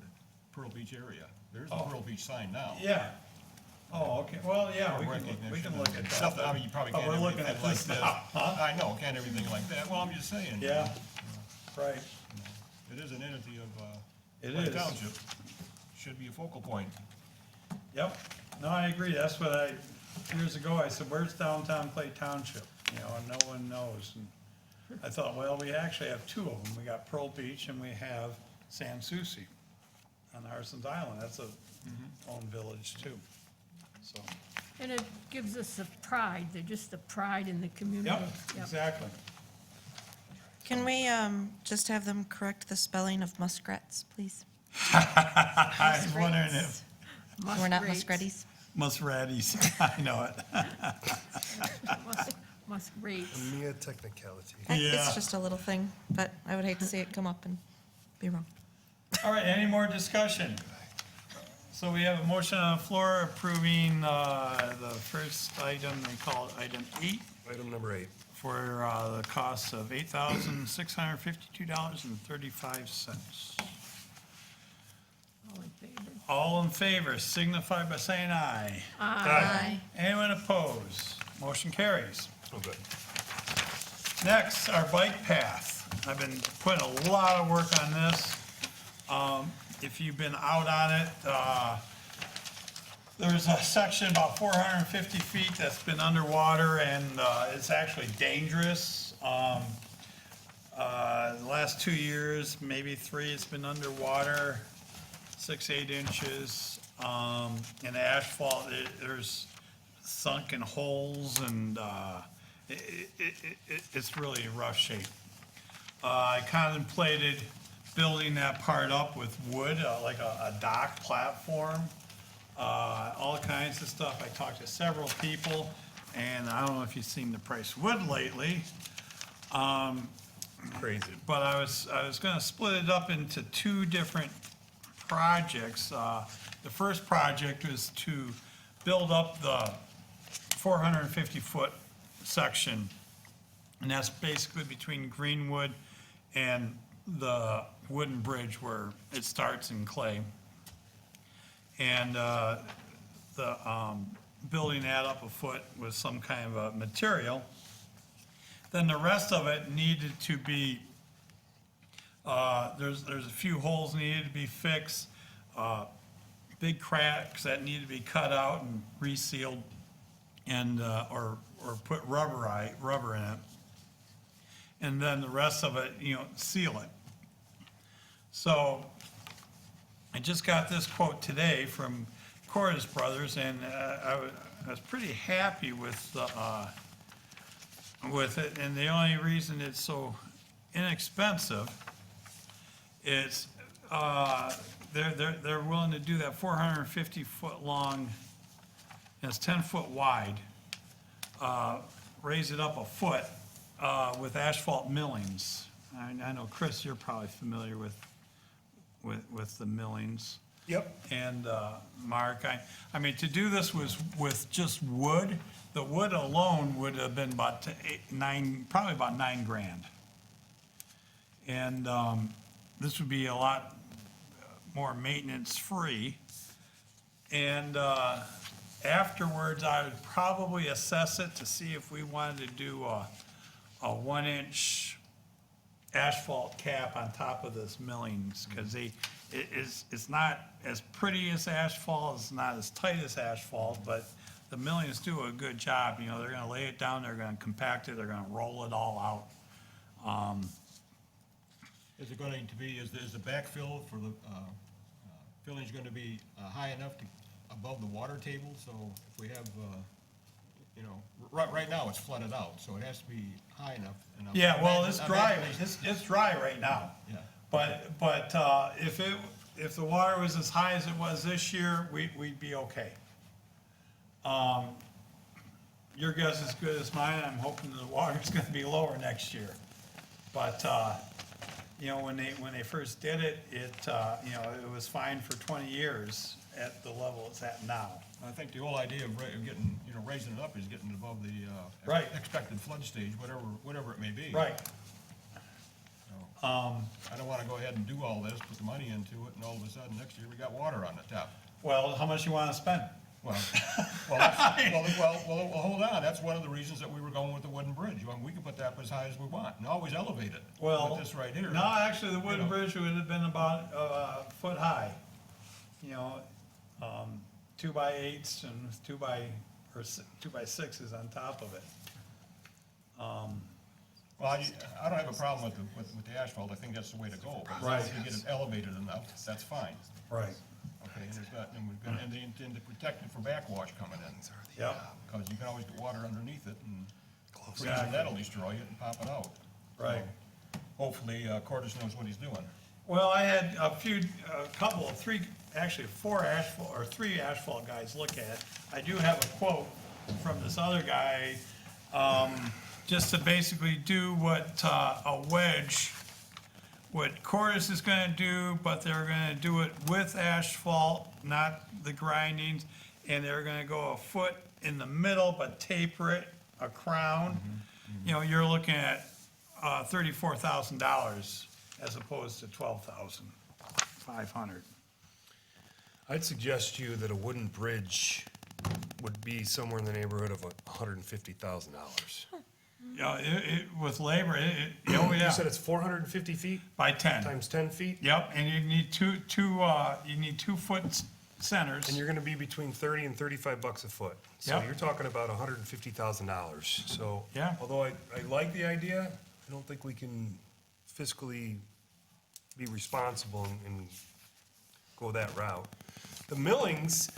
Pearl Beach area. There's a Oh. Pearl Beach sign now. Yeah. Oh, okay, well, yeah, we Recognition can look at that. Stuff that, I mean, you probably but can't we're have looking anything at like this this. now, huh? I know, can't have everything like that. Well, I'm just saying. Yeah, right. It is an entity of, It Lake is. Township. Should be a focal point. Yep, no, I agree, that's what years ago, I said, where's downtown Clay Township? You know, and no one knows, and I thought, well, we actually have two of them, we got Pearl Beach and we have San Souci on Harson's Island, that's a own village too, so. And it gives us a pride, they're just a pride in the community. Yep, exactly. Can we just have them correct the spelling of muskrats, please? I was wondering if We're not Muskrats. muskrats. Musraddies, I know it. Muskrats. A mere technicality. Yeah. It's just a little thing, but I would hate to see it come up and be wrong. All right, any more discussion? So we have a motion on the floor approving the first item, they call it item 8, Item number 8. for the cost of $8,652.35. All in favor? All in favor signify by saying aye. Aye. Anyone opposed? Motion carries. Oh, good. Next, our bike path. I've been putting a lot of work on this. If you've been out on it, there's a section about 450 feet that's been underwater and it's actually dangerous. The last 2 years, maybe 3, it's been underwater, 6-8 inches. And the asphalt, there's sunken holes and it's really in rough shape. I contemplated building that part up with wood, like a dock platform, all kinds of stuff. I talked to several people, and I don't know if you've seen the price of wood lately, Crazy. but I was gonna split it up into 2 different projects. The first project was to build up the 450-foot section, and that's basically between Greenwood and the wooden bridge where it starts in Clay. And building that up a foot with some kind of a material. Then the rest of it needed to be, there's a few holes needed to be fixed, big cracks that needed to be cut out and resealed, and, or put rubber in it. And then the rest of it, seal it. So I just got this quote today from Cordes Brothers, and I was pretty happy with it. And the only reason it's so inexpensive is they're willing to do that 450-foot long, and it's 10-foot wide, raise it up a foot with asphalt millings. I know, Chris, you're probably familiar with the millings. Yep. And Mark, I mean, to do this was with just wood, the wood alone would have been about probably about $9,000. And this would be a lot more maintenance-free. And afterwards, I would probably assess it to see if we wanted to do a 1-inch asphalt cap on top of this millings, because it's not as pretty as asphalt, it's not as tight as asphalt, but the millings do a good job. They're gonna lay it down, they're gonna compact it, they're gonna roll it all out. Is it going to be, is the backfill for the filling's going to be high enough above the water table? So if we have, right now it's flooded out, so it has to be high enough. Yeah, well, it's dry, it's dry right now. Yeah. But if the water was as high as it was this year, we'd be okay. your guess is as good as mine. I'm hoping the water's gonna be lower next year. But, you know, when they first did it, you know, it was fine for 20 years at the level it's at now. I think the whole idea of getting, you know, raising it up is getting above the, Right. expected flood stage, whatever it may be. Right. So, I don't wanna go ahead and do all this, put the money into it, and all of a sudden, next year, we got water on the tap. Well, how much you wanna spend? Well, well, hold on, that's one of the reasons that we were going with the wooden bridge. Well, we can put that up as high as we want, and always elevate it. Well, With this right here. no, actually, the you wooden know. bridge would have been about a foot high. You know, 2x8s and 2x6s on top of it. Well, I don't have a problem with the asphalt, I think that's the way to go. But as long as you get it elevated enough, that's fine. Right. Okay, and there's not, and we've got, and they intend to protect it for backwash coming in. Yep. Because you can always get water underneath it, and freezing, Exactly. that'll destroy it and pop it out. Right. So, hopefully, Cordis knows what he's doing. Well, I had three asphalt guys look at it. I do have a quote from this other guy, just to basically do what a wedge, what Cordis is gonna do, but they're gonna do it with asphalt, not the grindings, and they're gonna go a foot in the middle, but taper it, a crown. You know, you're looking at $34,000 as opposed to $12,500. I'd suggest to you that a wooden bridge would be somewhere in the neighborhood of $150,000. You know, with labor, oh yeah, You said it's 450 feet by 10. times 10 feet? Yep, and you need two foot centers. And you're gonna be between 30 and 35 bucks a foot. So Yep. you're talking about $150,000. So, Yeah. although I like the idea, I don't think we can fiscally be responsible and go that route. The millings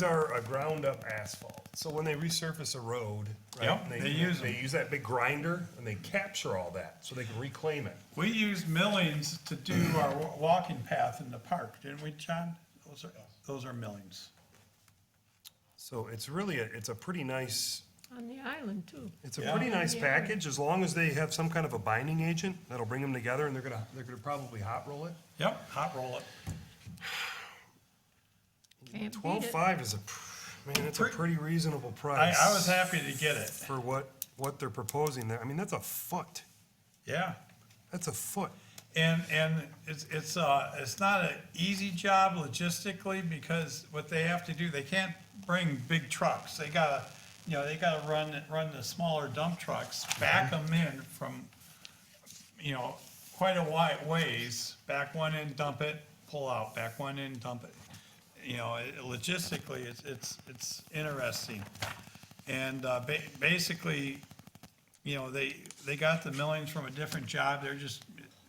are a ground-up asphalt. So when they resurface a road, right? Yep, they use them. They use that big grinder and they capture all that so they can reclaim it. We used millings to do our walking path in the park, didn't we, John? Those are millings. So it's really, it's a pretty nice, On the island, too. it's a Yeah. pretty nice Yeah. package, as long as they have some kind of a binding agent that'll bring them together, and they're gonna probably hot roll it. Yep, hot roll it. Can't beat it. 12.5 is it's a pretty reasonable price. I was happy to get it. For what they're proposing there. I mean, that's a foot. Yeah. That's a foot. And it's not an easy job logistically, because what they have to do, they can't bring big trucks. They gotta run the smaller dump trucks, back them in from, quite a wide ways, back one in, dump it, pull out, back one in, dump it. Logistically, it's interesting. And, basically, they got the millings from a different job, they're just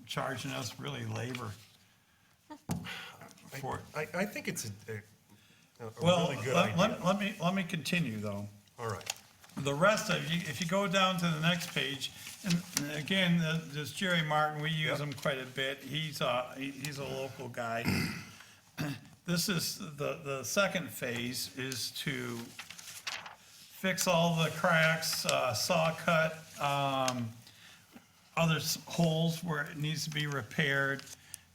charging us really labor for it. I think it's a Well, really good idea. let me continue though. All right. The rest of you, if you go down to the next page, and again, this Jerry Martin, we use him quite a bit. He's a local guy. This is, the second phase is to fix all the cracks, saw cut, other holes where it needs to be repaired,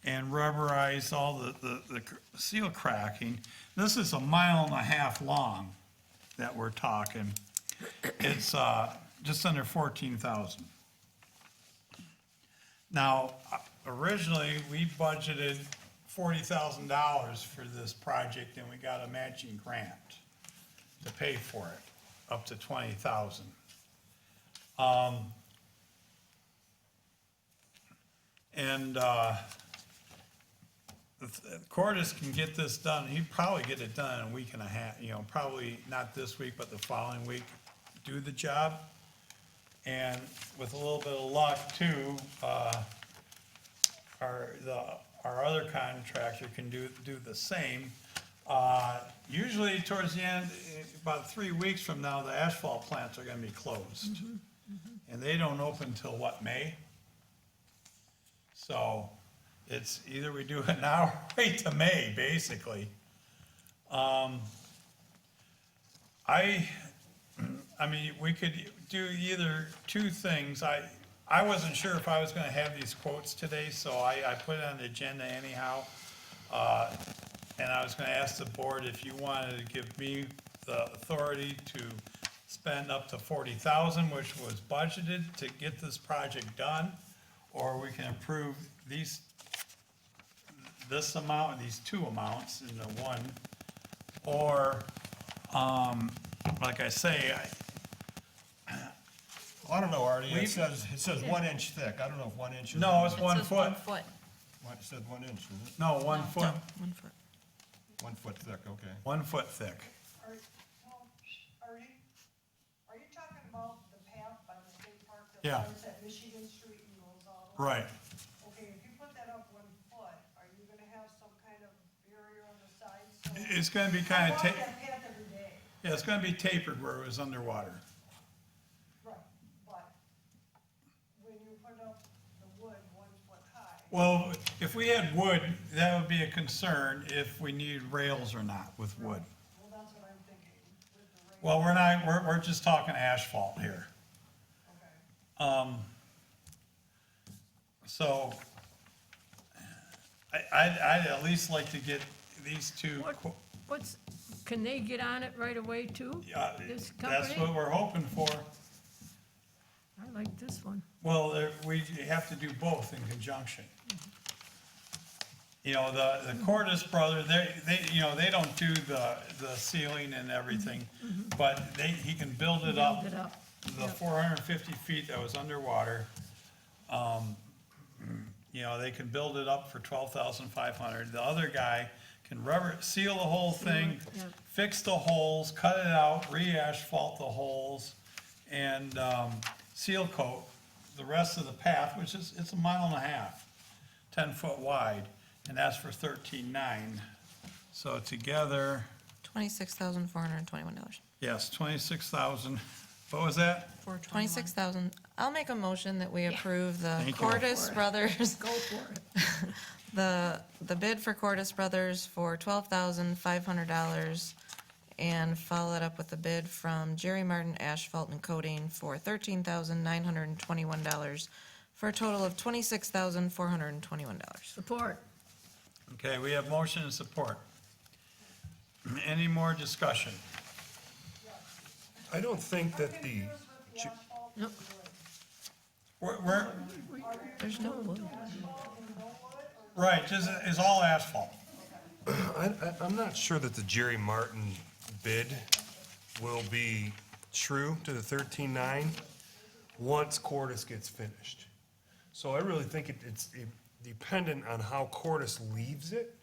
and rubberize all the seal cracking. This is 1.5 miles long that we're talking. It's just under 14,000. Now, originally, we budgeted $40,000 for this project, and we got a matching grant to pay for it, up to 20,000. Cordis can get this done, he'd probably get it done in a week and a half, probably not this week, but the following week, do the job. And with a little bit of luck too, our other contractor can do the same. Usually towards the end, about 3 weeks from now, the asphalt plants are gonna be closed. And they don't open till what, May? So it's either we do it now or wait till May, basically. I mean, we could do either two things. I wasn't sure if I was gonna have these quotes today, so I put it on the agenda anyhow. And I was gonna ask the board if you wanted to give me the authority to spend up to 40,000, which was budgeted to get this project done, or we can approve this amount and these two amounts in the one, or, like I say, Well, I don't know, Artie, it says 1 inch thick, I don't know if 1 inch is. no, it's It 1 says foot. 1 foot. It said 1 inch, is it? No, 1 foot, No, 1 foot. 1 foot thick, okay. 1 foot thick. Are you talking about the path by the state park Yeah. that starts at Michigan Street and goes all the way? Right. Okay, if you put that up 1 foot, are you gonna have some kind of barrier on the sides? So It's gonna be I kinda walk ta, that path every day, yeah, it's gonna be tapered where it was underwater. right, but when you put up the wood 1 foot high, Well, if we had wood, that would be a concern if we needed rails or not with wood. well, that's what I'm thinking with the rain, Well, we're not, we're just talking asphalt here. okay. So, I'd at least like to get these two, Can they get on it right away too? This that's what company? we're hoping for. I like this one. Well, we have to do both in conjunction. You know, the Cordes brother, they don't do the ceiling and everything, but he can build it up. Build it up. The 450 feet that was underwater, they can build it up for 12,500. The other guy can seal the whole thing, Yep. fix the holes, cut it out, re-asphalt the holes, and, seal coat the rest of the path, which is, it's 1.5 miles, 10 foot wide, and that's for 13,900. So together, $26,421. yes, 26,000, what was that? 26,000. I'll make a motion that we approve the Thank you. Cordes Brothers, Go for it. the bid for Cordes Brothers for $12,500, and follow it up with a bid from Jerry Martin Asphalt and Coating for $13,921, for a total of $26,421. Support. Okay, we have motion and support. Any more discussion? I don't think that the, No, We're, there's no wood. right, just, it's all asphalt. I'm not sure that the Jerry Martin bid will be true to the 13.9 once Cordis gets finished. So I really think it's dependent on how Cordis leaves it.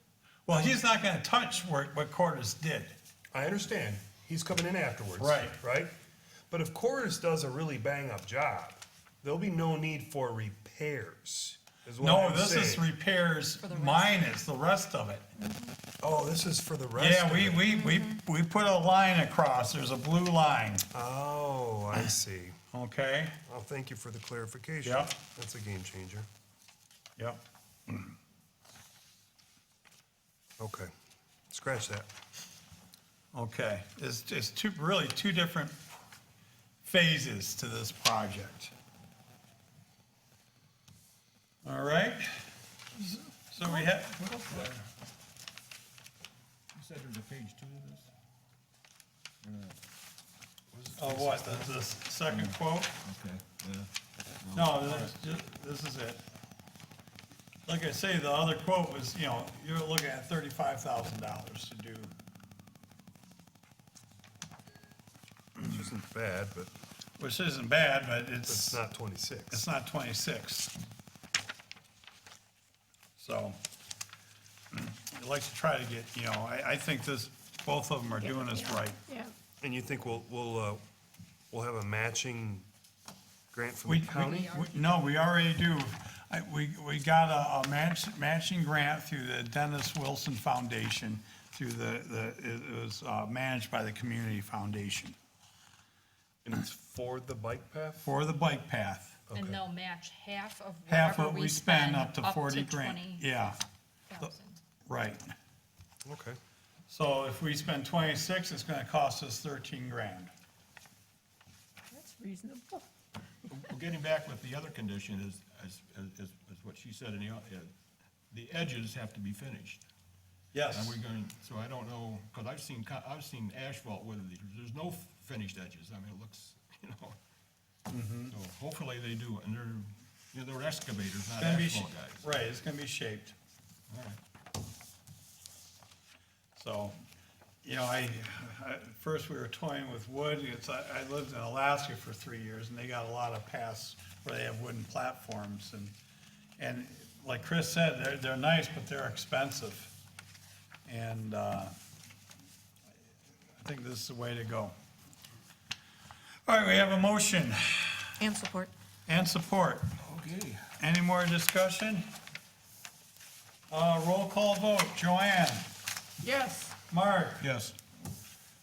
Well, he's not gonna touch what Cordes did. I understand, he's coming in afterwards. Right. Right? But if Cordis does a really bang-up job, there'll be no need for repairs, is what No, I'm this is saying. repairs minus the rest of it. Oh, this is for the rest Yeah, of it? we put a line across, there's a blue line, Oh, I see. okay? Well, thank you for the clarification. Yep. That's a game changer. Yep. Okay, scratch that. Okay, it's really two different phases to this project. All right? So we have, You said there's a page 2 to this? oh, what, the second quote? Okay, yeah. No, this is it. Like I say, the other quote was, you're looking at $35,000 to do. Which isn't bad, but Which isn't bad, but it's not 26. it's not 26. So, I'd like to try to get, I think both of them are doing this right. Yeah, And you think we'll have a matching grant from the county? No, we already do. We got a matching grant through the Dennis Wilson Foundation, through it was managed by the Community Foundation, And it's for the bike path? for the bike path. And they'll match half of Half whatever what we spend up to 40 20,000. grand. Yeah, right. Okay. So if we spend 26, it's gonna cost us 13 grand. reasonable. Well, getting back with the other condition is what she said, the edges have to be finished. Yes. And we're going, so I don't know, because I've seen asphalt with, there's no finished edges. I mean, it looks, So hopefully they do, and they're excavators, not It's gonna be asphalt guys. right, it's gonna be shaped. All right. So, first we were toying with wood. I lived in Alaska for 3 years, and they got a lot of paths where they have wooden platforms, and like Chris said, they're nice, but they're expensive. And, I think this is the way to go. All right, we have a motion And support. and support. Okay. Any more discussion? Roll call vote. Joanne? Yes, Mark? Yes.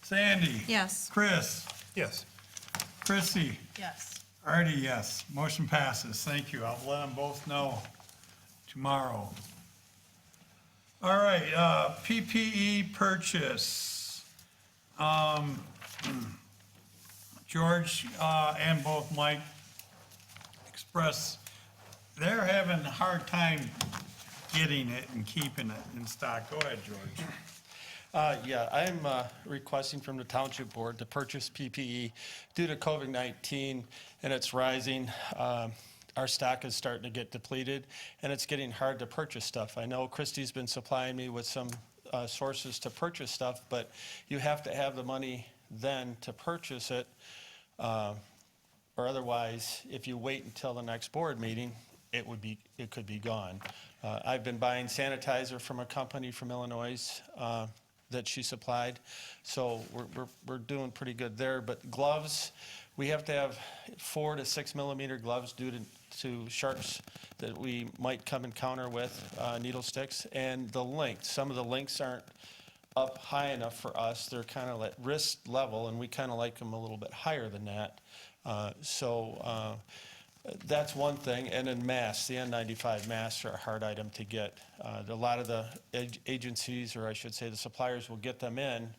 Sandy? Yes. Chris? Yes. Chrissy? Yes. Artie, yes. Motion passes. Thank you. I'll let them both know tomorrow. All right, PPE purchase. George, and both Mike express, they're having a hard time getting it and keeping it in stock. Go ahead, George. Yeah, I'm requesting from the Township Board to purchase PPE due to COVID-19 and it's rising. Our stock is starting to get depleted and it's getting hard to purchase stuff. I know Christie's been supplying me with some sources to purchase stuff, but you have to have the money then to purchase it. Or otherwise, if you wait until the next board meeting, it could be gone. I've been buying sanitizer from a company from Illinois that she supplied, so we're doing pretty good there. But gloves, we have to have 4 to 6 millimeter gloves due to sharps that we might come encounter with, needle sticks, and the length. Some of the lengths aren't up high enough for us. They're kind of at wrist level, and we kind of like them a little bit higher than that. So that's one thing. And then masks, the N95 masks are a hard item to get. A lot of the agencies, or I should say the suppliers, will get them in,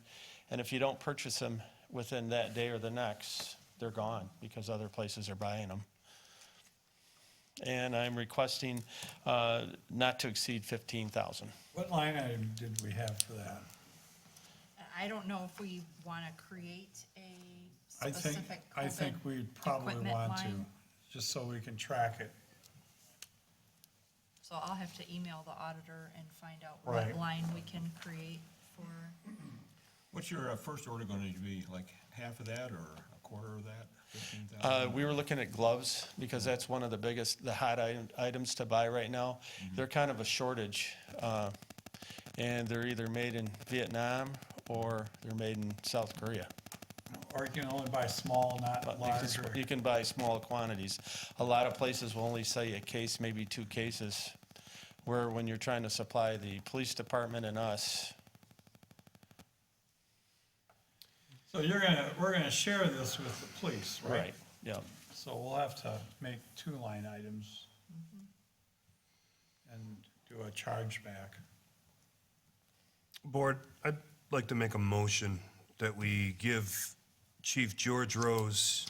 and if you don't purchase them within that day or the next, they're gone because other places are buying them. And I'm requesting not to exceed 15,000. What line item did we have for that? I don't know if we want to create a I think specific we'd probably equipment want to, line. just so we can track it. So I'll have to email the auditor and find out Right. what line we can create for. What's your first order going to be, like half of that or a quarter of that, 15,000? We were looking at gloves because that's one of the hot items to buy right now. They're kind of a shortage, and they're either made in Vietnam or they're made in South Korea. Or you can only buy small, not Because large. you can buy small quantities. A lot of places will only sell you a case, maybe 2 cases, where when you're trying to supply the police department and us, So we're gonna share this with the police, right? right, yeah. So we'll have to make 2 line items and do a chargeback. Board, I'd like to make a motion that we give Chief George Rose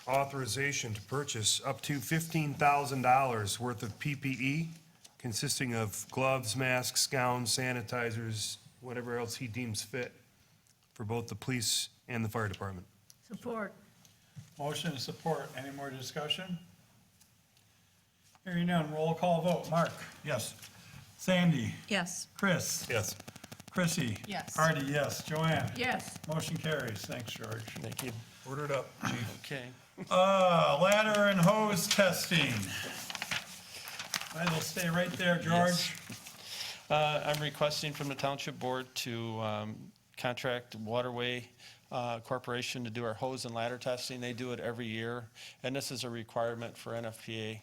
authorization to purchase up to $15,000 worth of PPE, consisting of gloves, masks, gowns, sanitizers, whatever else he deems fit, for both the police and the fire department. support. Motion and support. Any more discussion? Hearing none, roll call vote. Mark? Yes. Sandy? Yes. Chris? Yes. Chrissy? Yes. Artie, yes. Joanne? Yes, Motion carries. Thanks, George. Thank you. Order it up, chief. Okay. Ladder and hose testing. It'll stay right there, George. I'm requesting from the Township Board to contract Waterway Corporation to do our hose and ladder testing. They do it every year, and this is a requirement for NFPA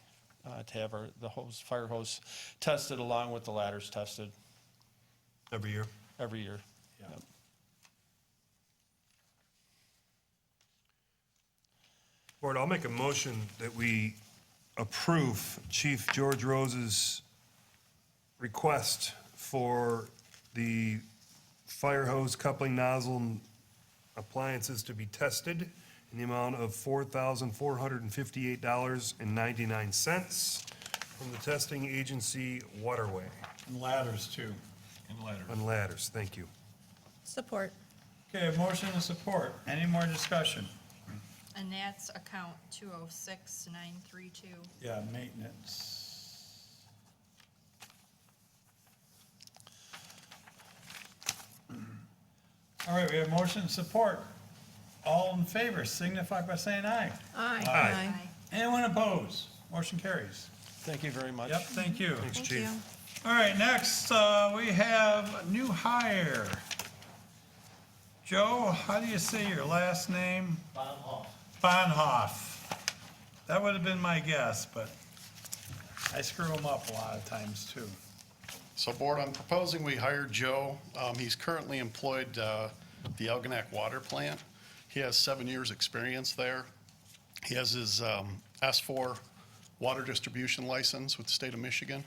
to have the fire hose tested along with the ladders tested Every year. every year. Yeah. Yep. Board, I'll make a motion that we approve Chief George Rose's request for the fire hose coupling nozzle appliances to be tested in the amount of $4,458.99 from the testing agency Waterway And ladders too. And letters. on ladders. Thank you. Support. Okay, a motion and support. Any more discussion? And that's account 206932. Yeah, maintenance. All right, we have motion and support. All in favor signify by saying aye. Aye. Aye. Anyone opposed? Motion carries. Thank you very much. Yep, thank you. Thanks, Thank Chief. you. All right, next, we have a new hire. Joe, how do you say your last name? Bonhoff. Bonhoff. That would have been my guess, but I screw them up a lot of times too. So Board, I'm proposing we hire Joe. He's currently employed the Elginak Water Plant. He has 7 years' experience there. He has his S4 water distribution license with the state of Michigan.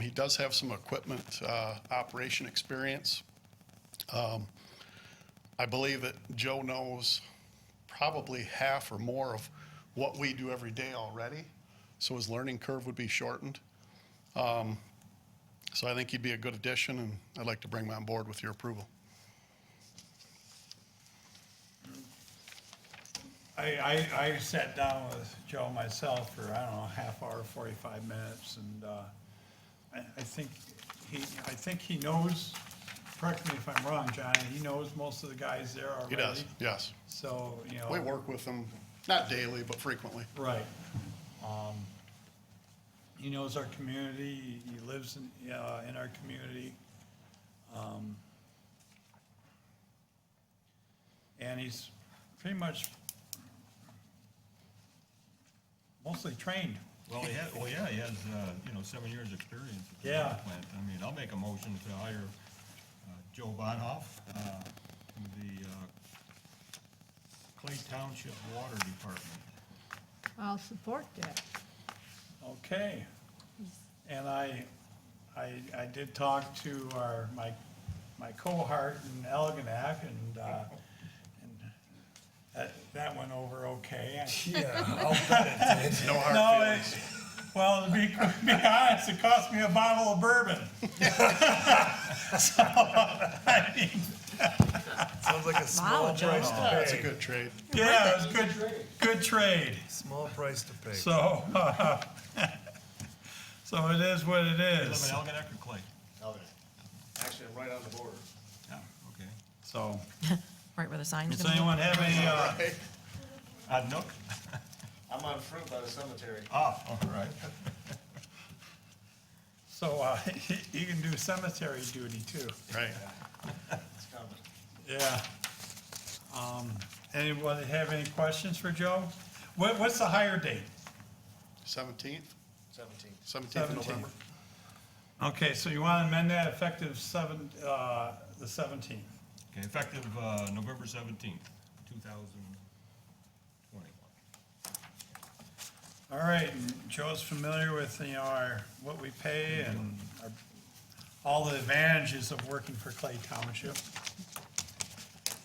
He does have some equipment operation experience. I believe that Joe knows probably half or more of what we do every day already, so his learning curve would be shortened. So I think he'd be a good addition, and I'd like to bring him on board with your approval. I sat down with Joe myself for, I don't know, half hour, 45 minutes, and I think he knows, correct me if I'm wrong, John, he knows most of the guys there already. He does, yes. So, you know. We work with him, not daily, but frequently. Right. He knows our community, he lives in our community. And he's pretty much mostly trained. Well, he has, he has, 7 years' experience at the Yeah. water plant. I mean, I'll make a motion to hire Joe Bonhoff, from the Clay Township Water Department. I'll support that. Okay. And I did talk to my cohort in Elginak, and that went over okay. Yeah, I'll bet it did. No hard No, feelings. well, to be honest, it cost me a bottle of bourbon. So, I mean, Sounds like a small Wow, Joe. price to That's a pay. good trade. yeah, it was good trade. Small price to pay. So, so it is what it You live is. in Algonac or Clay? Actually, I'm right on the border. Yeah, okay. So, Right where the sign's does gonna be. anyone have any, Nook? I'm on fruit by the cemetery. Ah, all right. so, you can do cemetery duty too. Right. It's coming. Yeah. Anybody have any questions for Joe? What's the hire date? 17th? 17. 17th of November. Okay, so you want to amend that effective the 17th? Okay, effective November 17th, 2021. All right, and Joe's familiar with, what we pay and all the advantages of working for Clay Township.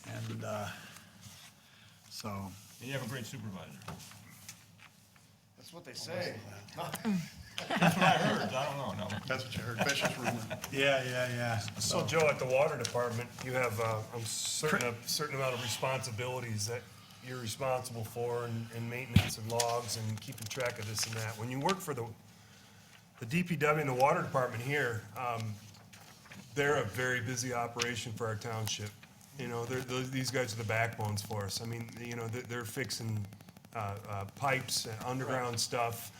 And, so, And you have a great supervisor. That's what they say. That's what I heard, I don't know, no. That's what you heard, vicious rumor. yeah. So Joe, at the water department, you have a certain amount of responsibilities that you're responsible for, and maintenance and logs and keeping track of this and that. When you work for the DPW and the water department here, they're a very busy operation for our township. These guys are the backbones for us. I mean, they're fixing pipes, underground stuff,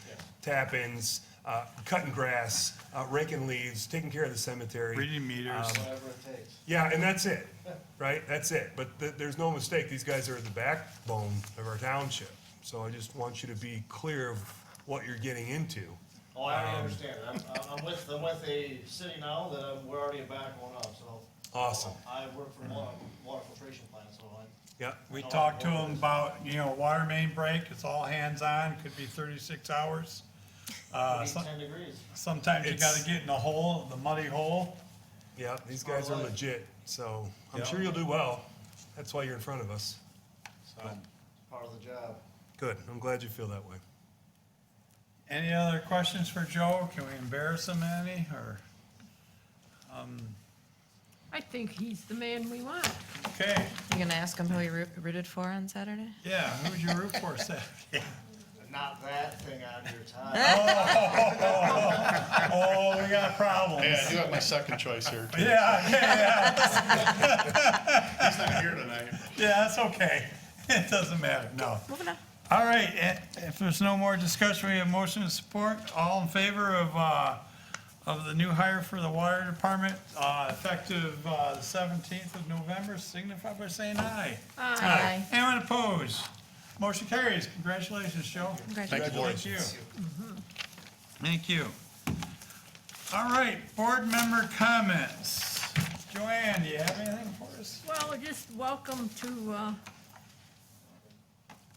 tap-ins, cutting grass, raking leaves, taking care of the cemetery. Reading meters. Whatever it takes. Yeah, and that's it, right? That's it. But there's no mistake, these guys are the backbone of our township. So I just want you to be clear of what you're getting into. Oh, I already understand. I'm with a city now that we're already back one up, so. Awesome. I work for water filtration plant, so Yeah, We talked to them about, water main break, it's all hands-on, could be 36 hours. it's 10 degrees. Sometimes you gotta get in the hole, the muddy hole. yeah, these guys are legit, so I'm Yeah. sure you'll do well. That's why you're in front of us. So, part of the job. Good, I'm glad you feel that way. Any other questions for Joe? Can we embarrass him any, or, I think he's the man we want. okay, You gonna ask him who he rooted for on Saturday? yeah, who'd you root for Saturday? Not that thing on your tie. Oh, we got problems. Hey, I do have my second choice here, too. Yeah, yeah, He's not here tonight. yeah, that's okay. It doesn't matter, no. Moving on. All right, if there's no more discussion, we have motion and support. All in favor of the new hire for the water department, effective the 17th of November, signify by saying aye. Aye. Anyone opposed? Motion carries. Congratulations, Joe. Congratulations. Thank you. All right, board member comments. Joanne, do you have anything for us? Well, just welcome to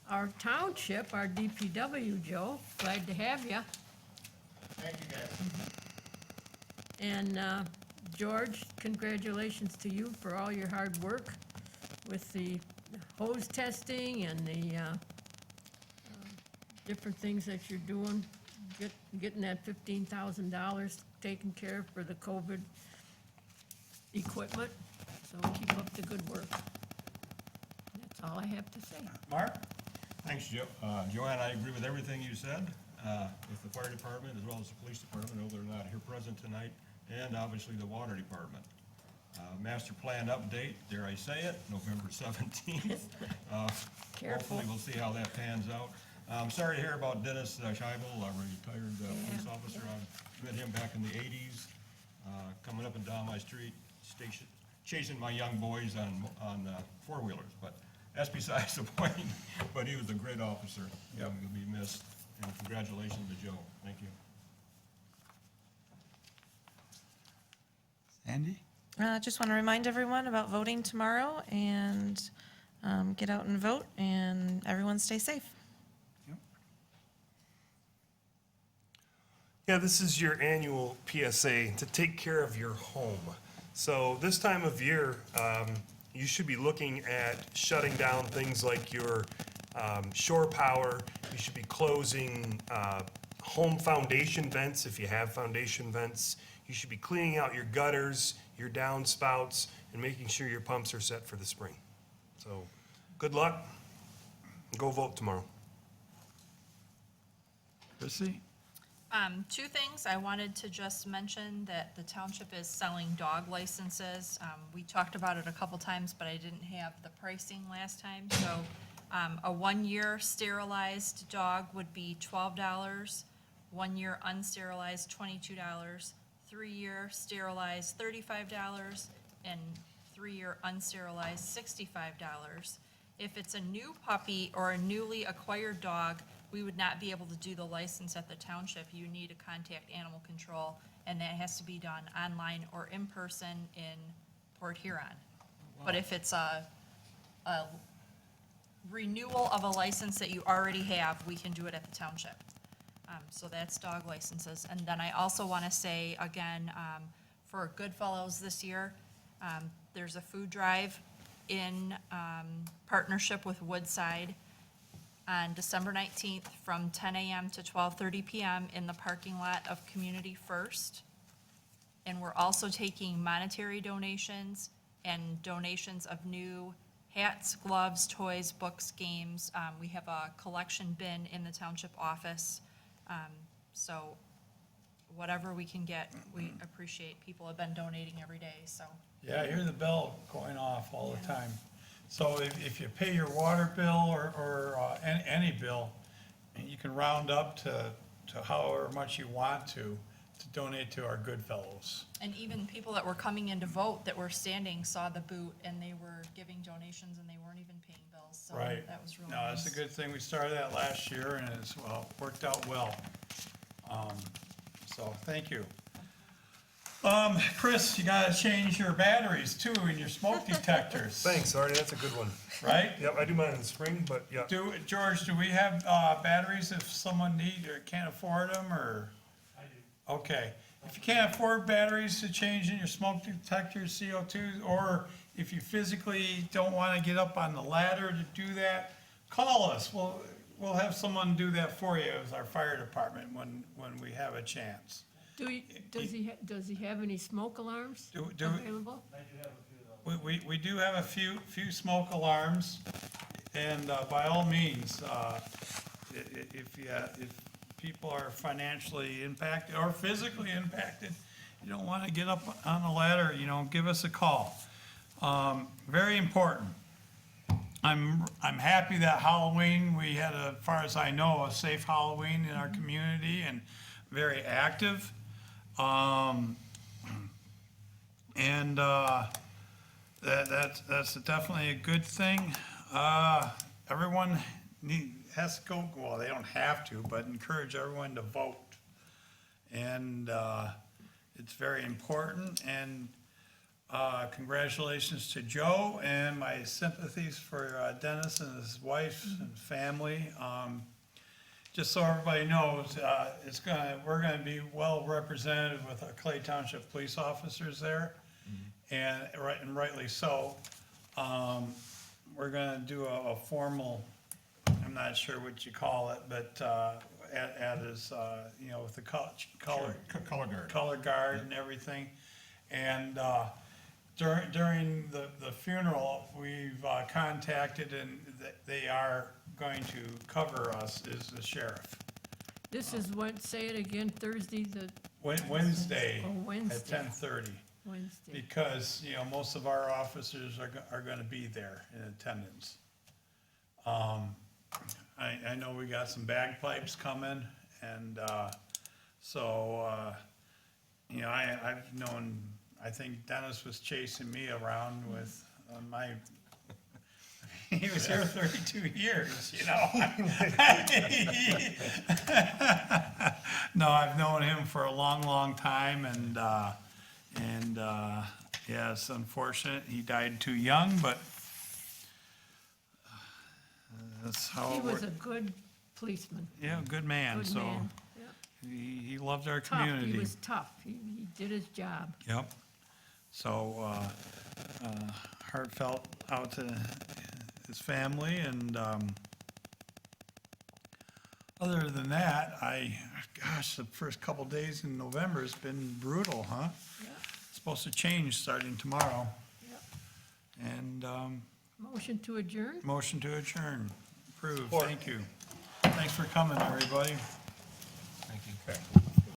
our township, our DPW, Joe. Glad to have you. Thank you, guys. And George, congratulations to you for all your hard work with the hose testing and the different things that you're doing, getting that $15,000 taken care of for the COVID equipment. So keep up the good work. That's all I have to say. Mark? Thanks, Joe. Joanne, I agree with everything you said, with the fire department as well as the police department, although they're not here present tonight, and obviously the water department. Master plan update, dare I say it, November 17th. Careful. Hopefully, we'll see how that pans out. I'm sorry to hear about Dennis Scheibel, our retired police officer. I met him back in the 80s, coming up and down my street, chasing my young boys on four-wheelers. But that's besides the point, but he was a great officer. He'll be missed, and congratulations to Joe. Thank you. Andy? Just want to remind everyone about voting tomorrow and get out and vote, and everyone stay safe. Yeah, this is your annual PSA to take care of your home. So this time of year, you should be looking at shutting down things like your shore power. You should be closing home foundation vents if you have foundation vents. You should be cleaning out your gutters, your downspouts, and making sure your pumps are set for the spring. So good luck. Go vote tomorrow. Chrissy? Two things. I wanted to just mention that the township is selling dog licenses. We talked about it a couple times, but I didn't have the pricing last time. So, a 1-year sterilized dog would be $12, 1-year unsterilized, $22, 3-year sterilized, $35, and 3-year unsterilized, $65. If it's a new puppy or a newly acquired dog, we would not be able to do the license at the township. You need to contact animal control, and that has to be done online or in person in Port Huron. But if it's a renewal of a license that you already have, we can do it at the township. So that's dog licenses. And then I also want to say, again, for Goodfellows this year, there's a food drive in partnership with Woodside on December 19th from 10 a.m. to 12:30 p.m. in the parking lot of Community First. And we're also taking monetary donations and donations of new hats, gloves, toys, books, games. We have a collection bin in the township office. So whatever we can get, we appreciate. People have been donating every day, so. Yeah, I hear the bell going off all the time. So if you pay your water bill or any bill, you can round up to however much you want to donate to our Goodfellows. And even people that were coming in to vote that were standing saw the boot and they were giving donations and they weren't even paying bills. So Right. that was really No, that's a nice. good thing. We started that last year and it's, well, worked out well. So thank you. Chris, you gotta change your batteries too in your smoke detectors. Thanks, Artie, that's a good one. Right? Yep, I do mine in the spring, but yeah. George, do we have batteries if someone need or can't afford them, or? I do. Okay. If you can't afford batteries to change in your smoke detector CO2, or if you physically don't want to get up on the ladder to do that, call us. We'll have someone do that for you as our fire department when we have a chance. Does he have any smoke alarms Do- available? We do have a few smoke alarms, and by all means, if people are financially impacted or physically impacted, you don't want to get up on the ladder, give us a call. Very important. I'm happy that Halloween, we had, as far as I know, a safe Halloween in our community and very active. That's definitely a good thing. Everyone has to go, well, they don't have to, but encourage everyone to vote. And it's very important, and congratulations to Joe, and my sympathies for Dennis and his wife and family. Just so everybody knows, we're gonna be well represented with our Clay Township police officers there, and rightly so. We're gonna do a formal, I'm not sure what you call it, but at his, with the color Color guard. and everything. And during the funeral, we've contacted, and they are going to cover us, is the sheriff. This is what, say it again, Thursday, Wednesday Oh, at Wednesday. 10:30. Wednesday. Because, most of our officers are gonna be there in attendance. I know we got some bagpipes coming, and, I've known, I think Dennis was chasing me around with he was here 32 years, No, I've known him for a long, long time, and yeah, it's unfortunate, he died too young, but that's how He it was worked. a good policeman, Yeah, good man, good so man. Yeah. he loved our Tough, community. he was tough. He did his job. Yep. So, heartfelt out to his family, and, other than that, the first couple days in November has been brutal, huh? Yeah, It's supposed to change starting tomorrow, yeah. and, Motion to adjourn? motion to adjourn, approved, thank you. Thanks for coming, everybody. Thank you.